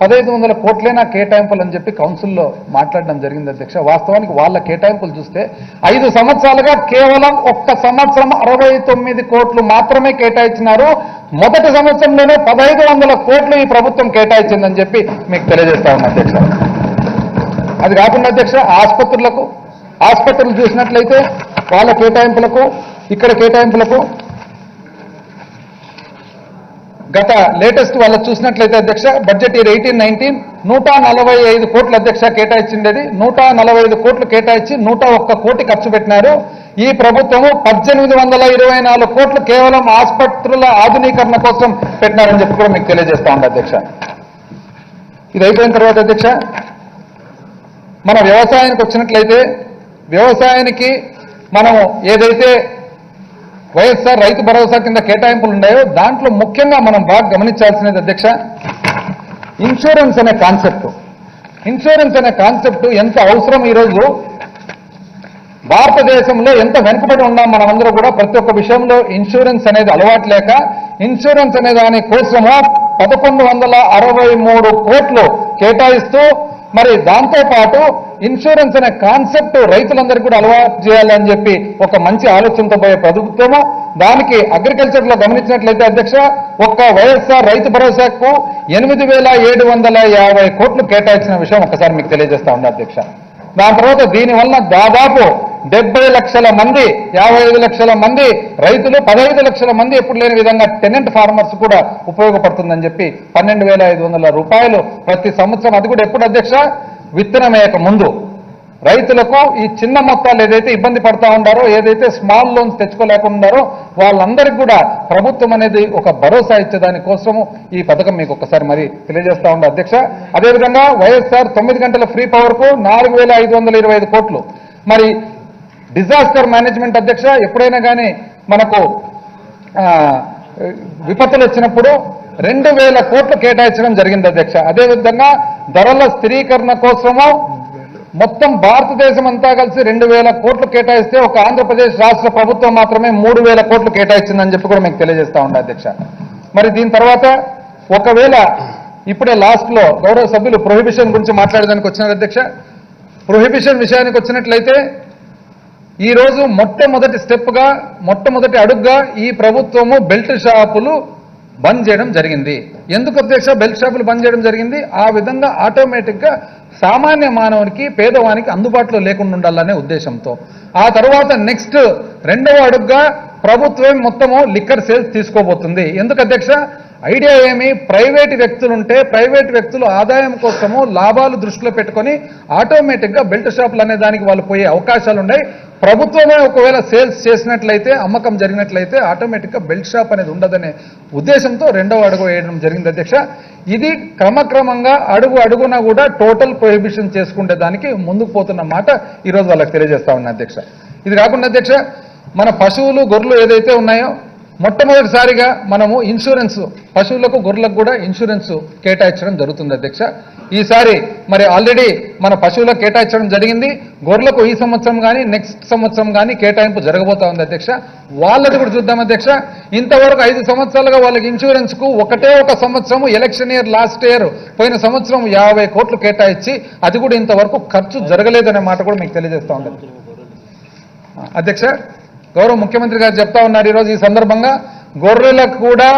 1,500 కోట్లేనా కేటాయింపులు అని చెప్పి కౌన్సిల్లో మాట్లాడడం జరిగింది అధ్యక్ష. వాస్తవానికి వాళ్ళ కేటాయింపులు చూస్తే 5 సంవత్సరాలుగా కేవలం ఒక్క సంవత్సరం 69 కోట్లు మాత్రమే కేటాయించినారు. మొదటి సంవత్సరంలోనే 1,500 కోట్లు ఈ ప్రభుత్వం కేటాయించిందని చెప్పి మీకు తెలియజేస్తా ఉన్నా అధ్యక్ష. అది కాకుండా అధ్యక్ష, ఆసుపత్రులు చూసినట్లయితే వాళ్ళ కేటాయింపులకు, ఇక్కడ కేటాయింపులకు గత లేటెస్ట్ వాళ్ళ చూసినట్లయితే అధ్యక్ష, బడ్జెట్ ఇయర్ 18-19 145 కోట్ల అధ్యక్ష కేటాయించిండేది. 145 కోట్లు కేటాయించి 101 కోటి ఖర్చు పెట్టినారు. ఈ ప్రభుత్వము 1,824 కోట్లు కేవలం ఆసుపత్రుల ఆధునీకరణ కోసం పెట్టినారని చెప్పి కూడా మీకు తెలియజేస్తా ఉంది అధ్యక్ష. ఇది అయిపోయిన తర్వాత అధ్యక్ష, మన వ్యవసాయానికి వచ్చినట్లయితే వ్యవసాయానికి మనము ఏదైతే వైఎస్ఆర్ రైతు భరోసా కింద కేటాయింపులు ఉన్నాయో దాంట్లో ముఖ్యంగా మనం బాగా గమనించాల్సినది అధ్యక్ష, ఇన్సూరెన్స్ అనే కాన్సెప్ట్. ఇన్సూరెన్స్ అనే కాన్సెప్ట్ ఎంత అవసరం. ఈరోజు భారతదేశంలో ఎంత వెనుకబడి ఉన్నాం మనమందరూ కూడా. ప్రతి ఒక్క విషయంలో ఇన్సూరెన్స్ అనేది అలవాటు లేక ఇన్సూరెన్స్ అనే దాని కోసము 1,163 కోట్లు కేటాయిస్తూ, మరి దాంతోపాటు ఇన్సూరెన్స్ అనే కాన్సెప్ట్ రైతులందరికీ కూడా అలవాటు చేయాలని చెప్పి ఒక మంచి ఆలోచనతో పోయే ప్రభుత్వము. దానికి అగ్రికల్చర్ లో గమనించినట్లయితే అధ్యక్ష, ఒక్క వైఎస్ఆర్ రైతు భరోసాకు 8,750 కోట్లు కేటాయించిన విషయం ఒకసారి మీకు తెలియజేస్తా ఉన్నా అధ్యక్ష. దాని తర్వాత దీనివల్ల దాదాపు 70 లక్షల మంది, 55 లక్షల మంది రైతులు, 15 లక్షల మంది ఎప్పుడు లేని విధంగా టెనెంట్ ఫార్మర్స్ కూడా ఉపయోగపడుతుందని చెప్పి 12,500 రూపాయలు ప్రతి సంవత్సరం. అది కూడా ఎప్పుడు అధ్యక్ష, విత్తనం వేయక ముందు రైతులకు ఈ చిన్న మొత్తాలు ఏదైతే ఇబ్బంది పడతా ఉన్నారో, ఏదైతే స్మాల్ లోన్స్ తెచ్చుకోలేకున్నారో వాళ్ళందరికీ కూడా ప్రభుత్వం అనేది ఒక భరోసా ఇచ్చేదాని కోసము ఈ పథకం మీకు ఒకసారి మరి తెలియజేస్తా ఉండే అధ్యక్ష. అదేవిధంగా వైఎస్ఆర్ 9 గంటల ఫ్రీ పవర్ కు 4,525 కోట్లు. మరి డిజాస్టర్ మేనేజ్మెంట్ అధ్యక్ష, ఎప్పుడైనా కానీ మనకు విపత్తులు వచ్చినప్పుడు 2,000 కోట్లు కేటాయించడం జరిగింది అధ్యక్ష. అదేవిధంగా ధరల స్థిరీకరణ కోసము మొత్తం భారతదేశం అంతా కలిసి 2,000 కోట్లు కేటాయిస్తే ఒక ఆంధ్రప్రదేశ్ రాష్ట్ర ప్రభుత్వం మాత్రమే 3,000 కోట్లు కేటాయించిందని చెప్పి కూడా మీకు తెలియజేస్తా ఉండే అధ్యక్ష. మరి దీని తర్వాత ఒకవేళ ఇప్పుడే లాస్ట్ లో గౌరవ సభ్యులు ప్రొహిబిషన్ గురించి మాట్లాడడానికి వచ్చినారు అధ్యక్ష. ప్రొహిబిషన్ విషయానికి వచ్చినట్లయితే ఈ రోజు మొట్టమొదటి స్టెప్ గా, మొట్టమొదటి అడుగుగా ఈ ప్రభుత్వము బెల్ట్ షాపులు బంద్ చేయడం జరిగింది. ఎందుకు అధ్యక్ష బెల్ట్ షాపులు బంద్ చేయడం జరిగింది? ఆ విధంగా ఆటోమేటిక్ గా సామాన్య మానవునికి, పేదవానికి అందుబాటులో లేకుండా ఉండాలనే ఉద్దేశంతో. ఆ తర్వాత నెక్స్ట్ రెండవ అడుగుగా ప్రభుత్వం మొత్తము లిక్కర్ సేల్స్ తీసుకోబోతుంది. ఎందుకు అధ్యక్ష? ఐడియా ఏమి? ప్రైవేట్ వ్యక్తులుంటే ప్రైవేట్ వ్యక్తులు ఆదాయం కోసము లాభాలు దృష్టిలో పెట్టుకొని ఆటోమేటిక్ గా బెల్ట్ షాపులు అనే దానికి వాళ్ళు పోయే అవకాశాలు ఉన్నాయి. ప్రభుత్వమే ఒకవేళ సేల్స్ చేసినట్లయితే, అమ్మకం జరిగినట్లయితే ఆటోమేటిక్ గా బెల్ట్ షాప్ అనేది ఉండదనే ఉద్దేశంతో రెండవ అడుగు వేయడం జరిగింది అధ్యక్ష. ఇది క్రమక్రమంగా అడుగు అడుగున కూడా టోటల్ ప్రొహిబిషన్ చేసుకునే దానికి ముందుకు పోతున్న మాట ఈరోజు వాళ్ళకి తెలియజేస్తా ఉన్నా అధ్యక్ష. ఇది కాకుండా అధ్యక్ష, మన పశువులు గొర్రెలు ఏదైతే ఉన్నాయో మొట్టమొదటిసారిగా మనము ఇన్సూరెన్స్ పశువులకు గొర్రెలకు కూడా ఇన్సూరెన్స్ కేటాయించడం జరుగుతుంది అధ్యక్ష. ఈసారి మరి ఆల్రెడీ మన పశువులకు కేటాయించడం జరిగింది. గొర్రెలకు ఈ సంవత్సరం కానీ నెక్స్ట్ సంవత్సరం కానీ కేటాయింపు జరగబోతా ఉంది అధ్యక్ష. వాళ్ళది కూడా చూద్దాం అధ్యక్ష. ఇంతవరకు 5 సంవత్సరాలుగా వాళ్ళకి ఇన్సూరెన్స్కు ఒకటే ఒక సంవత్సరము ఎలక్షన్ ఇయర్ లాస్ట్ ఇయర్ పోయిన సంవత్సరం 50 కోట్లు కేటాయించి అది కూడా ఇంతవరకు ఖర్చు జరగలేదనే మాట కూడా మీకు తెలియజేస్తా ఉంది అధ్యక్ష. గౌరవ ముఖ్యమంత్రి గారు చెప్తా ఉన్నారు ఈరోజు ఈ సందర్భంగా గొర్రెలకు కూడా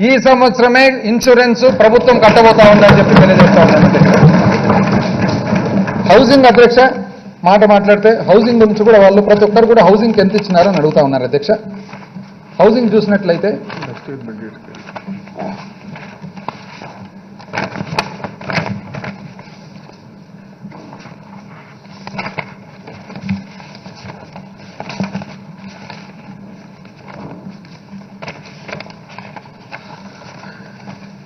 ఈ సంవత్సరమే ఇన్సూరెన్స్ ప్రభుత్వం కట్టబోతా ఉందని చెప్పి తెలియజేస్తా ఉన్నాను అధ్యక్ష. హౌసింగ్ అధ్యక్ష మాట్లాడితే హౌసింగ్ గురించి కూడా వాళ్ళు ప్రతి ఒక్కరు కూడా హౌసింగ్కి ఎంత ఇచ్చినారని అడుగుతా ఉన్నారు అధ్యక్ష. హౌసింగ్ చూసినట్లయితే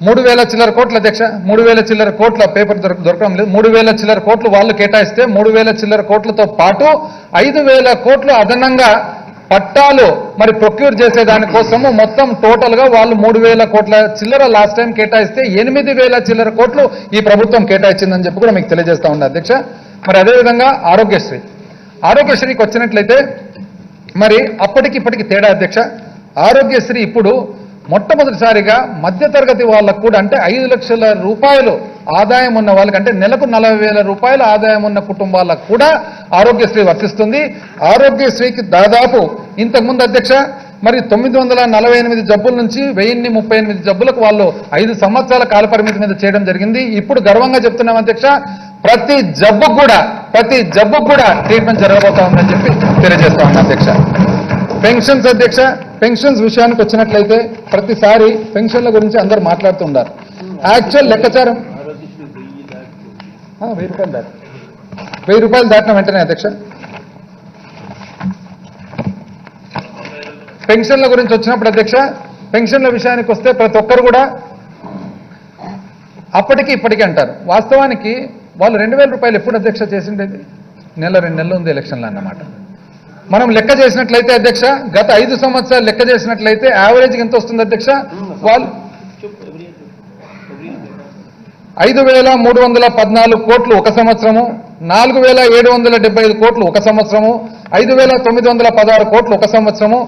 $3,000 కోట్ల అధ్యక్ష. 3,000 కోట్ల పేపర్ దొరకడం లేదు. 3,000 కోట్లు వాళ్ళు కేటాయిస్తే 3,000 కోట్లతో పాటు 5,000 కోట్లు అదనంగా పట్టాలు మరి ప్రొక్యూర్ చేసే దానికోసము మొత్తం టోటల్ గా వాళ్ళు 3,000 కోట్ల చిల్లర లాస్ట్ టైం కేటాయిస్తే 8,000 కోట్లు ఈ ప్రభుత్వం కేటాయించిందని చెప్పి కూడా మీకు తెలియజేస్తా ఉంది అధ్యక్ష. మరి అదేవిధంగా ఆరోగ్యశ్రీకి వచ్చినట్లయితే మరి అప్పటికిప్పటికి తేడా అధ్యక్ష. ఆరోగ్యశ్రీ ఇప్పుడు మొట్టమొదటిసారిగా మధ్యతరగతి వాళ్ళకు కూడా అంటే 5 లక్షల రూపాయలు ఆదాయం ఉన్న వాళ్ళకి అంటే నెలకు 40,000 రూపాయల ఆదాయం ఉన్న కుటుంబాలకు కూడా ఆరోగ్యశ్రీ వర్తిస్తుంది. ఆరోగ్యశ్రీకి దాదాపు ఇంతకుముందు అధ్యక్ష మరి 948 జబ్బుల నుంచి 1038 జబ్బులకు వాళ్ళు 5 సంవత్సరాల కాలపరిమితి మీద చేయడం జరిగింది. ఇప్పుడు గర్వంగా చెప్తున్నాం అధ్యక్ష ప్రతి జబ్బుకు కూడా ట్రీట్మెంట్ జరగబోతా ఉందని చెప్పి తెలియజేస్తా ఉన్నాం అధ్యక్ష. పెన్షన్స్ అధ్యక్ష, పెన్షన్స్ విషయానికి వచ్చినట్లయితే ప్రతిసారి పెన్షన్ల గురించి అందరు మాట్లాడుతూ ఉన్నారు. యాక్చువల్ లెక్కచారం 1,000 రూపాయలు దాటిన వెంటనే అధ్యక్ష పెన్షన్ల గురించి వచ్చినప్పుడు అధ్యక్ష పెన్షన్ల విషయానికి వస్తే ప్రతి ఒక్కరు కూడా అప్పటికి ఇప్పటికీ అంటారు. వాస్తవానికి వాళ్ళు 2,000 రూపాయలు ఎప్పుడు అధ్యక్ష చేసిండేది 1-2 నెలలు ఉంది ఎలక్షన్లు అన్నమాట. మనం లెక్క చేసినట్లయితే అధ్యక్ష గత 5 సంవత్సరాలు లెక్క చేసినట్లయితే యావరేజ్ ఎంత వస్తుంది అధ్యక్ష వాళ్ళు 5,314 కోట్లు ఒక సంవత్సరము, 4,775 కోట్లు ఒక సంవత్సరము, 5,916 కోట్లు ఒక సంవత్సరము,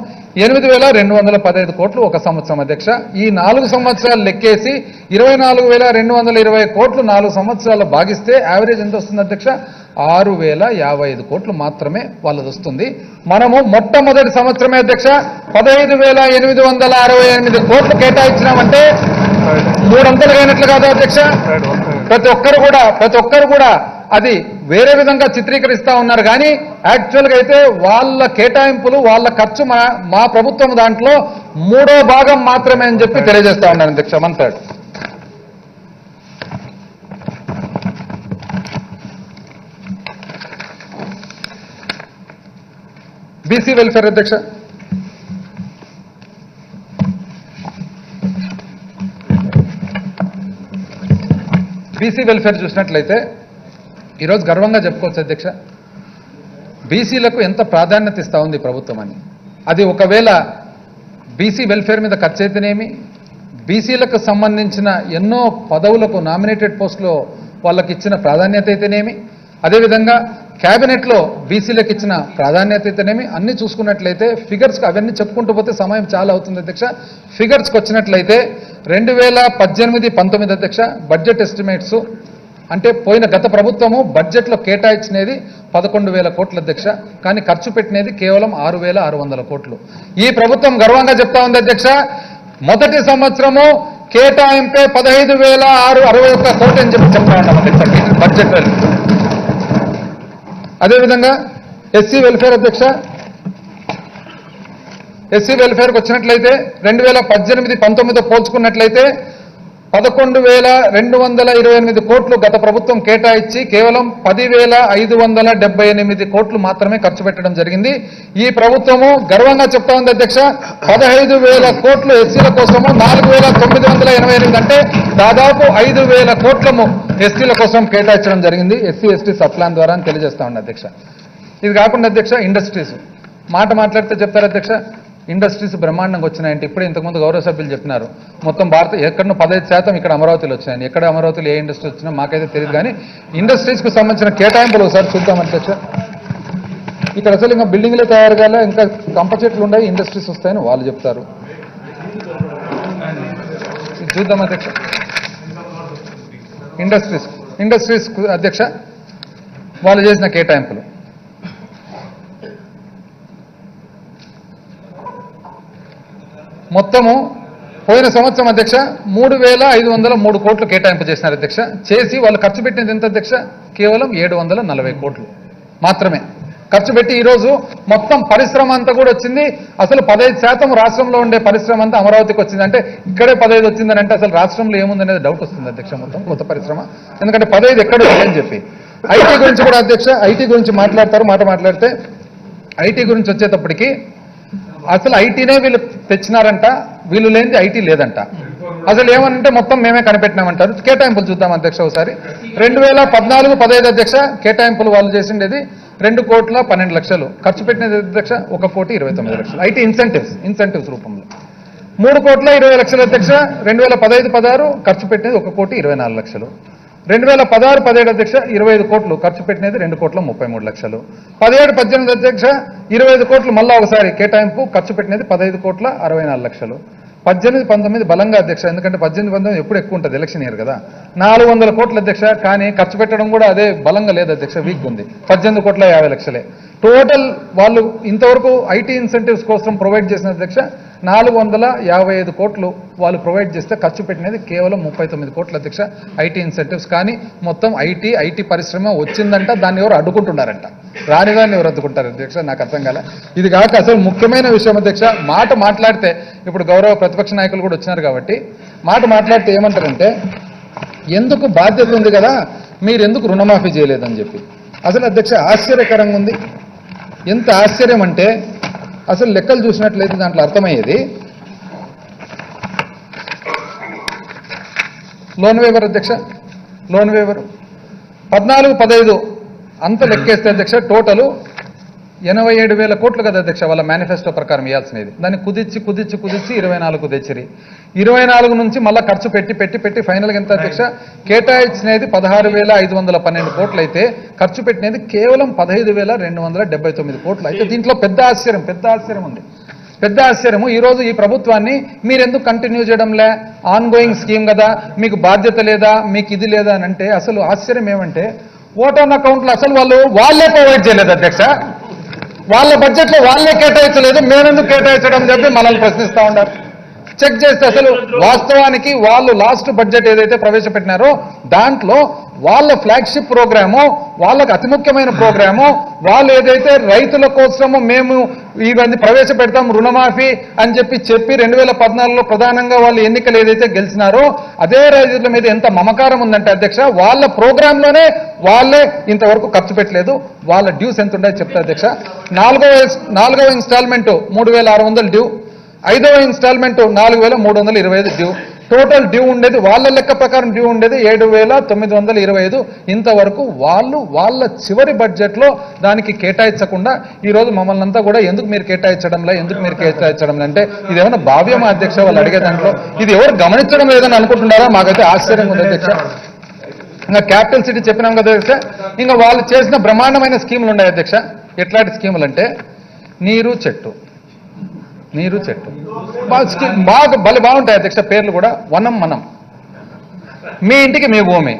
8,215 కోట్లు ఒక సంవత్సరం అధ్యక్ష. ఈ 4 సంవత్సరాలు లెక్కేసి 24,220 కోట్లు 4 సంవత్సరాలు భాగిస్తే యావరేజ్ ఎంత వస్తుంది అధ్యక్ష 6,055 కోట్లు మాత్రమే వాళ్ళది వస్తుంది. మనము మొట్టమొదటి సంవత్సరమే అధ్యక్ష 15,868 కోట్లు కేటాయించినామంటే 3 అంతలు అయినట్లు కాదు అధ్యక్ష. ప్రతి ఒక్కరు కూడా అది వేరే విధంగా చిత్రీకరిస్తా ఉన్నారు కానీ యాక్చువల్గా అయితే వాళ్ళ కేటాయింపులు వాళ్ళ ఖర్చు మా ప్రభుత్వం దాంట్లో 3వ భాగం మాత్రమే అని చెప్పి తెలియజేస్తా ఉన్నాను అధ్యక్ష. మంత్రాడు బీసీ వెల్ఫేర్ అధ్యక్ష, బీసీ వెల్ఫేర్ చూసినట్లయితే ఈరోజు గర్వంగా చెప్పుకోవచ్చు అధ్యక్ష బీసీలకు ఎంత ప్రాధాన్యత ఇస్తా ఉంది ప్రభుత్వం అని. అది ఒకవేళ బీసీ వెల్ఫేర్ మీద ఖర్చు అయితేనేమి, బీసీలకు సంబంధించిన ఎన్నో పదవులకు నామినేటెడ్ పోస్టులో వాళ్ళకి ఇచ్చిన ప్రాధాన్యత అయితేనేమి, అదేవిధంగా క్యాబినెట్లో బీసీలకు ఇచ్చిన ప్రాధాన్యత అయితేనేమి అన్ని చూసుకున్నట్లయితే ఫిగర్స్కి అవన్నీ చెప్పుకుంటూ పోతే సమయం చాలా అవుతుంది అధ్యక్ష. ఫిగర్స్కి వచ్చినట్లయితే 2018-19 అధ్యక్ష బడ్జెట్ ఎస్టిమేట్స్ అంటే పోయిన గత ప్రభుత్వము బడ్జెట్లో కేటాయించినది 11,000 కోట్ల అధ్యక్ష, కానీ ఖర్చు పెట్టినది కేవలం 6,600 కోట్లు. ఈ ప్రభుత్వం గర్వంగా చెప్తా ఉంది అధ్యక్ష మొదటి సంవత్సరము కేటాయింపే 15,661 కోట్లు అని చెప్పి చెప్తా ఉన్నాం అధ్యక్ష బడ్జెట్ వెల్. అదేవిధంగా ఎస్సీ వెల్ఫేర్ అధ్యక్ష, ఎస్సీ వెల్ఫేర్కి వచ్చినట్లయితే 2018-19 పోల్చుకున్నట్లయితే 11,228 కోట్లు గత ప్రభుత్వం కేటాయించి కేవలం 10,578 కోట్లు మాత్రమే ఖర్చు పెట్టడం జరిగింది. ఈ ప్రభుత్వము గర్వంగా చెప్తా ఉంది అధ్యక్ష 15,000 కోట్లు ఎస్సీల కోసము, 4,988 అంటే దాదాపు 5,000 కోట్లము ఎస్టీల కోసం కేటాయించడం జరిగింది ఎస్సీ ఎస్టీ సబ్ ప్లాన్ ద్వారా అని తెలియజేస్తా ఉంది అధ్యక్ష. ఇది కాకుండా అధ్యక్ష మాట్లాడితే చెప్తారు అధ్యక్ష ఇండస్ట్రీస్ బ్రహ్మాండంగా వచ్చినాయంటే ఇప్పుడే ఇంతకుముందు గౌరవ సభ్యులు చెప్పినారు మొత్తం భారత ఎక్కడో 15% ఇక్కడ అమరావతిలో వచ్చాయండి. ఎక్కడ అమరావతిలో ఏ ఇండస్ట్రీ వచ్చినా మాకైతే తెలియదు, కానీ ఇండస్ట్రీస్కి సంబంధించిన కేటాయింపులు ఒకసారి చూద్దాం అధ్యక్ష. ఇక్కడ అసలు ఇంకా బిల్డింగ్లే తయారు కాలే, ఇంకా కంప చెట్లు ఉన్నాయి, ఇండస్ట్రీస్ వస్తాయని వాళ్ళు చెప్తారు. చూద్దాం అధ్యక్ష. ఇండస్ట్రీస్ అధ్యక్ష వాళ్ళు చేసిన కేటాయింపులు మొత్తము పోయిన సంవత్సరం అధ్యక్ష 3,503 కోట్లు కేటాయింపు చేసినారు అధ్యక్ష. చేసి వాళ్ళు ఖర్చు పెట్టినది ఎంత అధ్యక్ష? కేవలం 740 కోట్లు మాత్రమే ఖర్చు పెట్టి ఈరోజు మొత్తం పరిశ్రమ అంతా కూడా వచ్చింది. అసలు 15% రాష్ట్రంలో ఉండే పరిశ్రమ అంతా అమరావతికి వచ్చింది. అంటే ఇక్కడే 15 వచ్చిందని అంటే అసలు రాష్ట్రంలో ఏముందనేది డౌట్ వస్తుంది అధ్యక్ష. మొత్తం కొత్త పరిశ్రమ, ఎందుకంటే 15 ఎక్కడ అని చెప్పి. ఐటీ గురించి కూడా అధ్యక్ష, ఐటీ గురించి మాట్లాడితే ఐటీ గురించి వచ్చేటప్పటికి అసలు ఐటీనే వీళ్ళు తెచ్చినారంట, వీళ్ళు లేనిది ఐటీ లేదంట. అసలు ఏమనంటే మొత్తం మేమే కనిపెట్టినామంటారు. కేటాయింపులు చూద్దాం అధ్యక్ష ఒకసారి. 2014-15 అధ్యక్ష కేటాయింపులు వాళ్ళు చేసిండేది 2,12,00,000 ఖర్చు పెట్టినది అధ్యక్ష 1,29,00,000 ఐటీ ఇన్సెంటివ్స్ రూపంలో. 3,20,00,000 అధ్యక్ష 2015-16 ఖర్చు పెట్టినది 1,24,00,000. 2016-17 అధ్యక్ష 25 కోట్లు ఖర్చు పెట్టినది 2,33,00,000. 17-18 అధ్యక్ష 25 కోట్లు మళ్ళా ఒకసారి కేటాయింపు ఖర్చు పెట్టినది 15,64,00,000. 18-19 బలంగా అధ్యక్ష, ఎందుకంటే 18-19 ఎప్పుడు ఎక్కువ ఉంటుంది, ఎలక్షన్ ఇయర్ కదా. 400 కోట్ల అధ్యక్ష, కానీ ఖర్చు పెట్టడం కూడా అదే బలంగా లేదు అధ్యక్ష, వీక్ ఉంది. 18,50,00,000 టోటల్ వాళ్ళు ఇంతవరకు ఐటీ ఇన్సెంటివ్స్ కోసం ప్రొవైడ్ చేసిన అధ్యక్ష 455 కోట్లు వాళ్ళు ప్రొవైడ్ చేస్తే ఖర్చు పెట్టినది కేవలం 39 కోట్ల అధ్యక్ష ఐటీ ఇన్సెంటివ్స్. కానీ మొత్తం ఐటీ పరిశ్రమ వచ్చిందంట, దాన్ని ఎవరు అడ్డుకుంటున్నారంట, రానిదాన్ని ఎవరు అడ్డుకుంటారు అధ్యక్ష, నాకు అర్థం కాలే. ఇది కాక అసలు ముఖ్యమైన విషయం అధ్యక్ష, మాట్లాడితే ఇప్పుడు గౌరవ ప్రతిపక్ష నాయకులు కూడా వచ్చినారు కాబట్టి మాట్లాడితే ఏమంటారంటే ఎందుకు బాధ్యత ఉంది కదా మీరు ఎందుకు రుణమాఫీ చేయలేదని చెప్పి. అసలు అధ్యక్ష ఆశ్చర్యకరంగా ఉంది. ఎంత ఆశ్చర్యం అంటే అసలు లెక్కలు చూసినట్లయితే దాంట్లో అర్థమయ్యేది. లోన్ వేవర్ అధ్యక్ష, 14-15 అంత లెక్కేస్తే అధ్యక్ష టోటలు 87,000 కోట్లు కదా అధ్యక్ష వాళ్ళ మేనిఫెస్టో ప్రకారం ఇవ్వాల్సినది. దాన్ని కుదిర్చి 24 తెచ్చిరి. 24 నుంచి మళ్ళీ ఖర్చు పెట్టి ఫైనల్గా ఎంత అధ్యక్ష కేటాయించినది 16,512 కోట్లు అయితే ఖర్చు పెట్టినది కేవలం 15,279 కోట్లు. అయితే దీంట్లో పెద్ద ఆశ్చర్యం ఉంది. పెద్ద ఆశ్చర్యము ఈరోజు ఈ ప్రభుత్వాన్ని మీరెందుకు కంటిన్యూ చేయడంలే, ఆన్ గోయింగ్ స్కీమ్ కదా, మీకు బాధ్యత లేదా, మీకు ఇది లేదా అని అంటే అసలు ఆశ్చర్యం ఏమంటే ఓట్ ఆన్ అకౌంట్లో అసలు వాళ్ళే ప్రొవైడ్ చేయలేదు అధ్యక్ష. వాళ్ళ బడ్జెట్లో వాళ్ళే కేటాయించలేదు, మేమెందుకు కేటాయించడం చెప్పి మనల్ని ప్రశ్నిస్తూ ఉన్నారు. చెక్ చేస్తే అసలు వాస్తవానికి వాళ్ళు లాస్ట్ బడ్జెట్ ఏదైతే ప్రవేశపెట్టినారో దాంట్లో వాళ్ళ ఫ్లాగ్షిప్ ప్రోగ్రాము, వాళ్ళకు అతి ముఖ్యమైన ప్రోగ్రాము, వాళ్ళు ఏదైతే రైతుల కోసము మేము ఇవన్నీ ప్రవేశపెడతాం రుణమాఫీ అని చెప్పి 2014లో ప్రధానంగా వాళ్ళు ఎన్నికలు ఏదైతే గెలిచినారో అదే రైతుల మీద ఎంత మమకారం ఉందంటే అధ్యక్ష వాళ్ళ ప్రోగ్రాంలోనే వాళ్ళే ఇంతవరకు ఖర్చు పెట్టలేదు. వాళ్ళ డ్యూస్ ఎంత ఉండేది చెప్తా అధ్యక్ష. 4వ ఇన్స్టాల్మెంట్ 3,600 డ్యూ, 5వ ఇన్స్టాల్మెంట్ 4,325 డ్యూ. టోటల్ డ్యూ ఉండేది వాళ్ళ లెక్క ప్రకారం డ్యూ ఉండేది 7,925. ఇంతవరకు వాళ్ళ చివరి బడ్జెట్లో దానికి కేటాయించకుండా ఈరోజు మమ్మల్ని అంతా కూడా ఎందుకు మీరు కేటాయించడంలే అంటే ఇదేమైనా భావ్యమా అధ్యక్ష వాళ్ళు అడిగే దాంట్లో? ఇది ఎవరు గమనించడం లేదని అనుకుంటున్నారా? మాకైతే ఆశ్చర్యంగా ఉంది అధ్యక్ష. ఇంకా క్యాపిటల్ సిటీ చెప్పినాం కదా అధ్యక్ష, ఇంకా వాళ్ళు చేసిన బ్రహ్మాండమైన స్కీములు ఉన్నాయి అధ్యక్ష. ఎట్లాంటి స్కీములు అంటే నీరు చెట్టు బాగా బాగుంటాయి అధ్యక్ష. పేర్లు కూడా వనం మనం, మీ ఇంటికి మీ భూమి.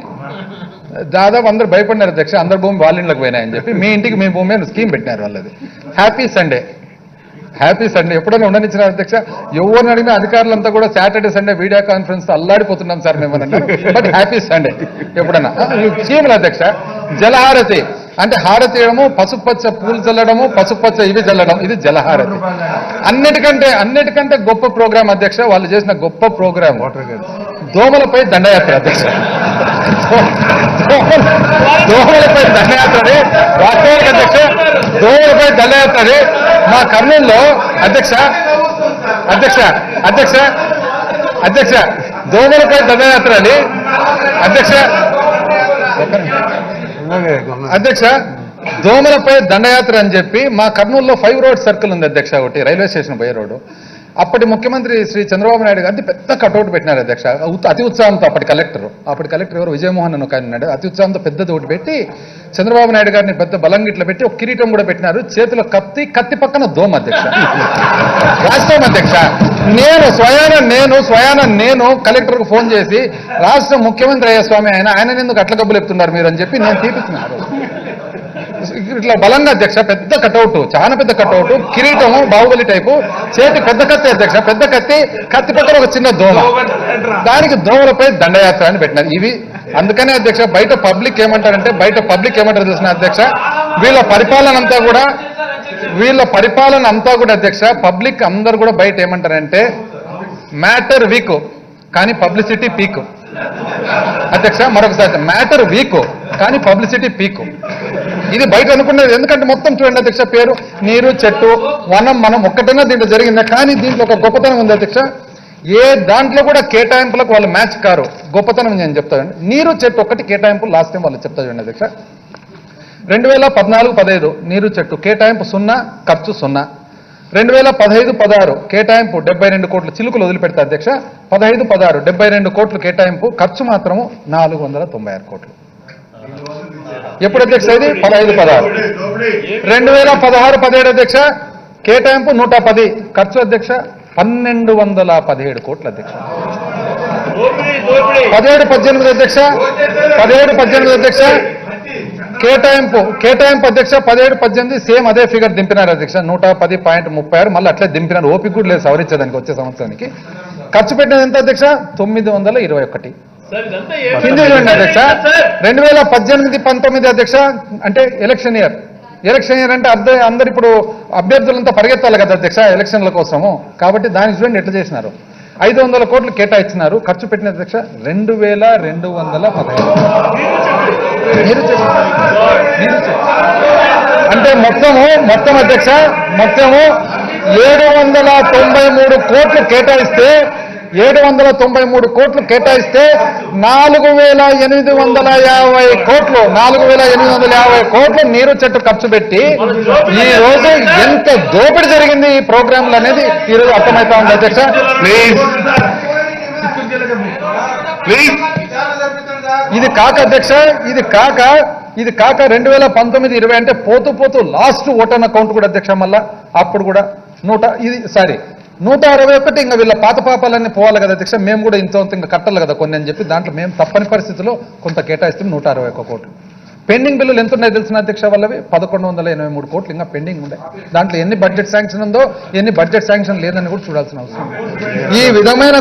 దాదాపు అందరూ భయపడినారు అధ్యక్ష, అందరి భూమి వాళ్ళ ఇంట్లోకి పోయినాయని చెప్పి మీ ఇంటికి మీ భూమి అని స్కీమ్ పెట్టినారు వాళ్ళది. హ్యాపీ సండే ఎప్పుడైనా ఉండనిచ్చినారు అధ్యక్ష. ఎవరిని అడిగినా అధికారులంతా కూడా సాటర్డే సండే వీడియో కాన్ఫరెన్స్ అల్లాడిపోతున్నాం సార్ మేమని అన్నారు. బట్ హ్యాపీ సండే ఎప్పుడన్నా స్కీములు అధ్యక్ష. జలహారతి అంటే హారతి ఇవ్వడము, పసుపచ్చ పూలు చల్లడము, పసుపచ్చ ఇవి చల్లడం, ఇది జలహారతి. అన్నిటికంటే గొప్ప ప్రోగ్రామ్ అధ్యక్ష వాళ్ళు చేసిన గొప్ప ప్రోగ్రామ్ దోమలపై దండయాత్ర అధ్యక్ష. దోమలపై దండయాత్రని వాస్తవానికి అధ్యక్ష దోమలపై దండయాత్రని మా కర్నూలులో అధ్యక్ష దోమలపై దండయాత్ర అని అధ్యక్ష దోమలపై దండయాత్ర అని చెప్పి మా కర్నూలులో 5 రోడ్ సర్కిల్ ఉంది అధ్యక్ష, ఒకటి రైల్వే స్టేషన్ పోయే రోడ్డు. అప్పటి ముఖ్యమంత్రి శ్రీ చంద్రబాబు నాయుడు గారిని పెద్ద కటౌట్ పెట్టినారు అధ్యక్ష, అతి ఉత్సాహంతో. అప్పటి కలెక్టర్ ఎవరు విజయమోహన్ అని ఒక ఆయన ఉన్నాడు, అతి ఉత్సాహంతో పెద్దది ఒకటి పెట్టి చంద్రబాబు నాయుడు గారిని పెద్ద బలంగిట్లో పెట్టి ఒక కిరీటం కూడా పెట్టినారు, చేతిలో కత్తి పక్కన దోమ అధ్యక్ష. రాష్ట్రం అధ్యక్ష, స్వయాన నేను కలెక్టర్కు ఫోన్ చేసి రాష్ట్ర ముఖ్యమంత్రి అయ్యే స్వామి ఆయన ఎందుకు అట్ల గబ్బులు చెప్తున్నారు మీరు అని చెప్పి నేను తీపిస్తున్నాను. ఇట్లా బలంగా అధ్యక్ష, పెద్ద కటౌట్, చాలా పెద్ద కటౌట్, కిరీటము బాహుబలి టైపు, చేతి పెద్ద కత్తి అధ్యక్ష, పెద్ద కత్తి పక్కన ఒక చిన్న దోమ, దానికి దోమలపై దండయాత్ర అని పెట్టినారు. ఇవి అందుకనే అధ్యక్ష బయట పబ్లిక్ ఏమంటారు తెలిసిన అధ్యక్ష, వీళ్ళ పరిపాలన అంతా కూడా అధ్యక్ష, పబ్లిక్ అందరు కూడా బయట ఏమంటారంటే మ్యాటర్ వీక్ కానీ పబ్లిసిటీ పీక్ అధ్యక్ష. మరొకసారి మ్యాటర్ వీక్ కానీ పబ్లిసిటీ పీక్, ఇది బయట అనుకున్నది. ఎందుకంటే మొత్తం చూడండి అధ్యక్ష, పేరు నీరు చెట్టు వనం మనం ఒక్కటైనా దీంట్లో జరిగిందా, కానీ దీంట్లో ఒక గొప్పతనం ఉంది అధ్యక్ష. ఏ దాంట్లో కూడా కేటాయింపులకు వాళ్ళు మ్యాచ్ కారు, గొప్పతనం నేను చెప్తానండి. నీరు చెట్టు ఒక్కటి కేటాయింపు లాస్ట్ టైం వాళ్ళు చెప్తా చూడండి అధ్యక్ష. 2014-15 నీరు చెట్టు కేటాయింపు 0, ఖర్చు 0. 2015-16 కేటాయింపు 72 కోట్లు, చిలుకలు వదిలిపెడతా అధ్యక్ష. 15-16 72 కోట్లు కేటాయింపు, ఖర్చు మాత్రము 496 కోట్లు. ఎప్పుడు అధ్యక్ష ఇది 15-16. 2016-17 అధ్యక్ష కేటాయింపు 110, ఖర్చు అధ్యక్ష 1217 కోట్లు అధ్యక్ష. 17-18 అధ్యక్ష కేటాయింపు అధ్యక్ష 17-18 సేమ్ అదే ఫిగర్ దింపినారు అధ్యక్ష, 110.36, మళ్ళీ అట్లే దింపినారు. ఓపిక కూడా లేదు సవరించేదానికి వచ్చే సంవత్సరానికి. ఖర్చు పెట్టినది ఎంత అధ్యక్ష 921. కింది చూడండి అధ్యక్ష 2018-19 అధ్యక్ష, అంటే ఎలక్షన్ ఇయర్ అంటే అందరు ఇప్పుడు అభ్యర్థులంతా పరిగెత్తాలి కదా అధ్యక్ష ఎలక్షన్ల కోసము, కాబట్టి దానికి చూడండి ఎట్లా చేసినారు. 500 కోట్లు కేటాయించినారు, ఖర్చు పెట్టిన అధ్యక్ష 2215. అంటే మొత్తం అధ్యక్ష 793 కోట్లు కేటాయిస్తే 793 కోట్లు కేటాయిస్తే 4850 కోట్లు 4850 కోట్లు నీరు చెట్టు ఖర్చు పెట్టి ఈ రోజు ఎంత దోపిడీ జరిగింది ఈ ప్రోగ్రాంలు అనేది ఈ రోజు అర్థమవుతా ఉంది అధ్యక్ష. ప్లీజ్ ఇది కాక అధ్యక్ష, ఇది కాక 2019-20 అంటే పోతూ లాస్ట్ ఓటర్ అకౌంట్ కూడా అధ్యక్ష, మళ్ళా అప్పుడు కూడా 161. ఇంకా వీళ్ళ పాత పాపాలన్నీ పోవాలి కదా అధ్యక్ష, మేము కూడా ఇంత ఇంకా కట్టాలి కదా కొన్ని అని చెప్పి దాంట్లో మేము తప్పని పరిస్థితిలో కొంత కేటాయిస్తే 161 కోట్లు. పెండింగ్ బిల్లులు ఎంత ఉన్నాయో తెలిసిన అధ్యక్ష వాళ్ళవి 1183 కోట్లు ఇంకా పెండింగ్ ఉన్నాయి. దాంట్లో ఎన్ని బడ్జెట్ శాంక్షన్ ఉందో ఎన్ని బడ్జెట్ శాంక్షన్ లేదని కూడా చూడాల్సిన అవసరం. ఈ విధమైన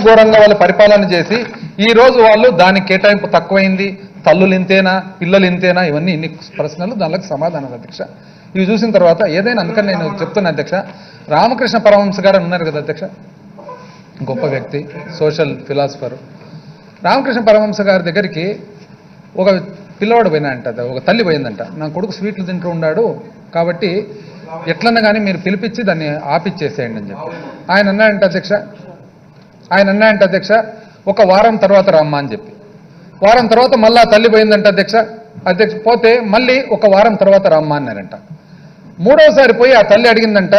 ఘోరంగా వాళ్ళు పరిపాలన చేసి ఈ రోజు వాళ్ళు దానికి కేటాయింపు తక్కువైంది, తల్లులు ఇంతేనా, పిల్లలు ఇంతేనా, ఇవన్నీ ఇన్ని ప్రశ్నలు, దానికి సమాధానాలు అధ్యక్ష. ఇవి చూసిన తర్వాత ఏదైనా, అందుకని నేను చెప్తున్నా అధ్యక్ష, రామకృష్ణ పరమహంస గారు ఉన్నారు కదా అధ్యక్ష, గొప్ప వ్యక్తి, సోషల్ ఫిలాసఫర్. రామకృష్ణ పరమహంస గారి దగ్గరికి ఒక పిల్లవాడు పోయినాడంట, ఒక తల్లి పోయిందంట, నా కొడుకు స్వీట్లు తింటూ ఉన్నాడు కాబట్టి ఎట్లన్నా కానీ మీరు పిలిపించి దాన్ని ఆపిచ్చేసేయండి అని చెప్పి ఆయన అన్నాడంట అధ్యక్ష. ఒక వారం తర్వాత రమ్మా అని చెప్పి, వారం తర్వాత మళ్ళీ ఆ తల్లి పోయిందంట అధ్యక్ష పోతే మళ్ళీ ఒక వారం తర్వాత రమ్మా అన్నారంట. మూడోసారి పోయి ఆ తల్లి అడిగిందంట,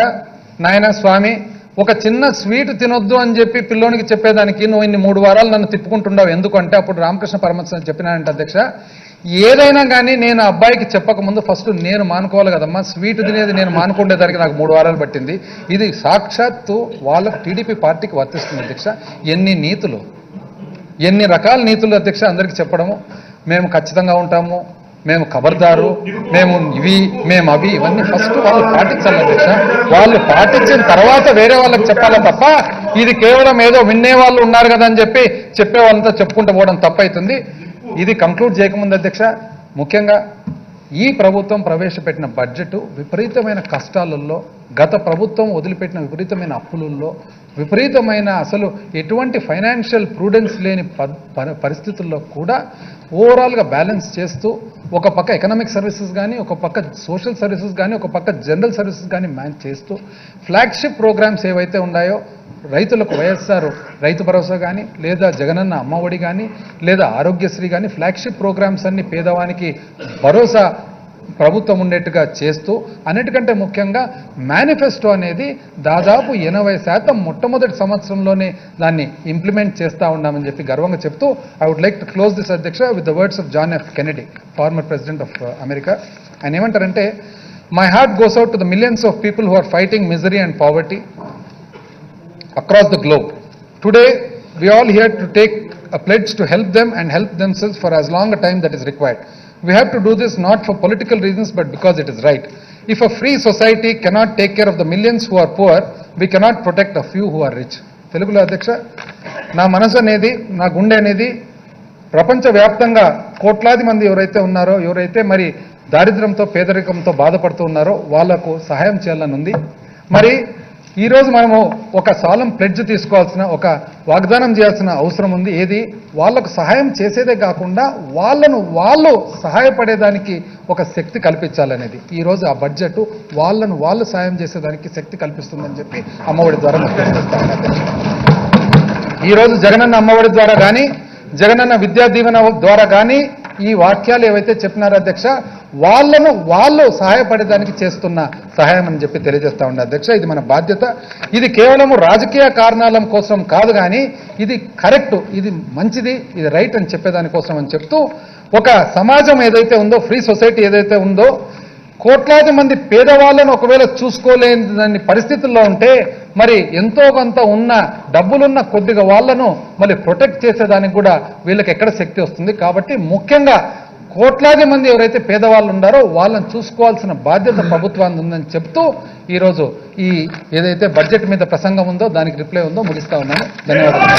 నాయన స్వామి ఒక చిన్న స్వీట్ తినొద్దు అని చెప్పి పిల్లోనికి చెప్పేదానికి నువ్వు ఇన్ని 3 వారాలు నన్ను తిప్పుకుంటున్నావు ఎందుకంటే, అప్పుడు రామకృష్ణ పరమహంస చెప్పినాడంట అధ్యక్ష, ఏదైనా కానీ నేను అబ్బాయికి చెప్పకముందు ఫస్ట్ నేను మానుకోవాలి కదమ్మా, స్వీట్ తినేది నేను మానుకుండేదానికి నాకు 3 వారాలు పట్టింది. ఇది సాక్షాత్తు వాళ్ళకు టీడీపీ పార్టీకి వర్తిస్తుంది అధ్యక్ష. ఎన్ని రకాల నీతులు అధ్యక్ష అందరికీ చెప్పడము, మేము ఖచ్చితంగా ఉంటాము, మేము ఖబర్దారు, మేము ఇవి మేము అవి, ఇవన్నీ ఫస్ట్ వాళ్ళు పాటించాలి అధ్యక్ష. వాళ్ళు పాటించిన తర్వాత వేరే వాళ్ళకి చెప్పాలి తప్ప ఇది కేవలం ఏదో వినే వాళ్ళు ఉన్నారు కదా అని చెప్పి చెప్పే వాళ్ళంతా చెప్పుకుంటూ పోవడం తప్పవుతుంది. ఇది కంక్లూడ్ చేయకముందు అధ్యక్ష, ముఖ్యంగా ఈ ప్రభుత్వం ప్రవేశపెట్టిన బడ్జెట్ విపరీతమైన కష్టాలలో, గత ప్రభుత్వం వదిలిపెట్టిన విపరీతమైన అప్పులలో, విపరీతమైన అసలు ఎటువంటి ఫైనాన్షియల్ ప్రూడెన్స్ లేని పరిస్థితుల్లో కూడా ఓవరాల్గా బ్యాలెన్స్ చేస్తూ ఒక పక్క ఎకనామిక్ సర్వీసెస్ కానీ, ఒక పక్క సోషల్ సర్వీసెస్ కానీ, ఒక పక్క జనరల్ సర్వీసెస్ కానీ మ్యాచ్ చేస్తూ ఫ్లాగ్షిప్ ప్రోగ్రామ్స్ ఏవైతే ఉన్నాయో రైతులకు వైఎస్ఆర్ రైతు భరోసా కానీ, లేదా జగనన్న అమ్మఒడి కానీ, లేదా ఆరోగ్యశ్రీ కానీ, ఫ్లాగ్షిప్ ప్రోగ్రామ్స్ అన్ని పేదవానికి భరోసా ప్రభుత్వం ఉండేట్టుగా చేస్తూ, అన్నిటికంటే ముఖ్యంగా మేనిఫెస్టో అనేది దాదాపు 80% మొట్టమొదటి సంవత్సరంలోనే దాన్ని ఇంప్లిమెంట్ చేస్తూ ఉన్నామని చెప్పి గర్వంగా చెప్తూ, I would like to close this అధ్యక్ష with the words of John F Kennedy, former president of America. ఆయన ఏమంటారంటే, my heart goes out to the millions of people who are fighting misery and poverty across the globe. Today, we all here to take a pledge to help them and help themselves for as long a time that is required. We have to do this not for political reasons, but because it is right. If a free society cannot take care of the millions who are poor, we cannot protect a few who are rich. తెలుగులో అధ్యక్ష, నా మనసు అనేది, నా గుండె అనేది ప్రపంచవ్యాప్తంగా కోట్లాది మంది ఎవరైతే ఉన్నారో, ఎవరైతే మరి దారిద్ర్యంతో పేదరికంతో బాధపడుతూ ఉన్నారో వాళ్లకు సహాయం చేయాలని ఉంది. మరి ఈరోజు మనము ఒక సాలం ప్లెడ్జ్ తీసుకోవాల్సిన, ఒక వాగ్దానం చేయాల్సిన అవసరం ఉంది. ఏది? వాళ్లకు సహాయం చేసేదే కాకుండా వాళ్ళు సహాయపడేదానికి ఒక శక్తి కల్పించాలనేది. ఈరోజు ఆ బడ్జెట్ వాళ్ళు సహాయం చేసేదానికి శక్తి కల్పిస్తుందని చెప్పి అమ్మఒడి ద్వారా ఈరోజు జగనన్న అమ్మఒడి ద్వారా కానీ, జగనన్న విద్యా దీవెన ద్వారా కానీ ఈ వాక్యాలు ఏవైతే చెప్పినారో అధ్యక్ష, వాళ్ళు సహాయపడేదానికి చేస్తున్న సహాయం అని చెప్పి తెలియజేస్తా ఉండే అధ్యక్ష. ఇది మన బాధ్యత. ఇది కేవలము రాజకీయ కారణాల కోసం కాదు, కానీ ఇది కరెక్ట్, ఇది మంచిది, ఇది రైట్ అని చెప్పేదానికోసం అని చెప్తూ, ఒక సమాజం ఏదైతే ఉందో, ఫ్రీ సొసైటీ ఏదైతే ఉందో, కోట్లాది మంది పేదవాళ్ళను ఒకవేళ చూసుకోలేని పరిస్థితుల్లో ఉంటే, మరి ఎంతో కొంత ఉన్న డబ్బులున్న కొద్దిగా వాళ్లను మళ్ళీ ప్రొటెక్ట్ చేసేదానికి కూడా వీళ్ళకి ఎక్కడ శక్తి వస్తుంది. కాబట్టి ముఖ్యంగా కోట్లాది మంది ఎవరైతే పేదవాళ్ళు ఉన్నారో వాళ్ళని చూసుకోవాల్సిన బాధ్యత ప్రభుత్వానికి ఉందని చెప్తూ, ఈరోజు ఈ ఏదైతే బడ్జెట్ మీద ప్రసంగం ఉందో దానికి రిప్లై ఉందో ముగిస్తా ఉన్నాను. ధన్యవాదాలు.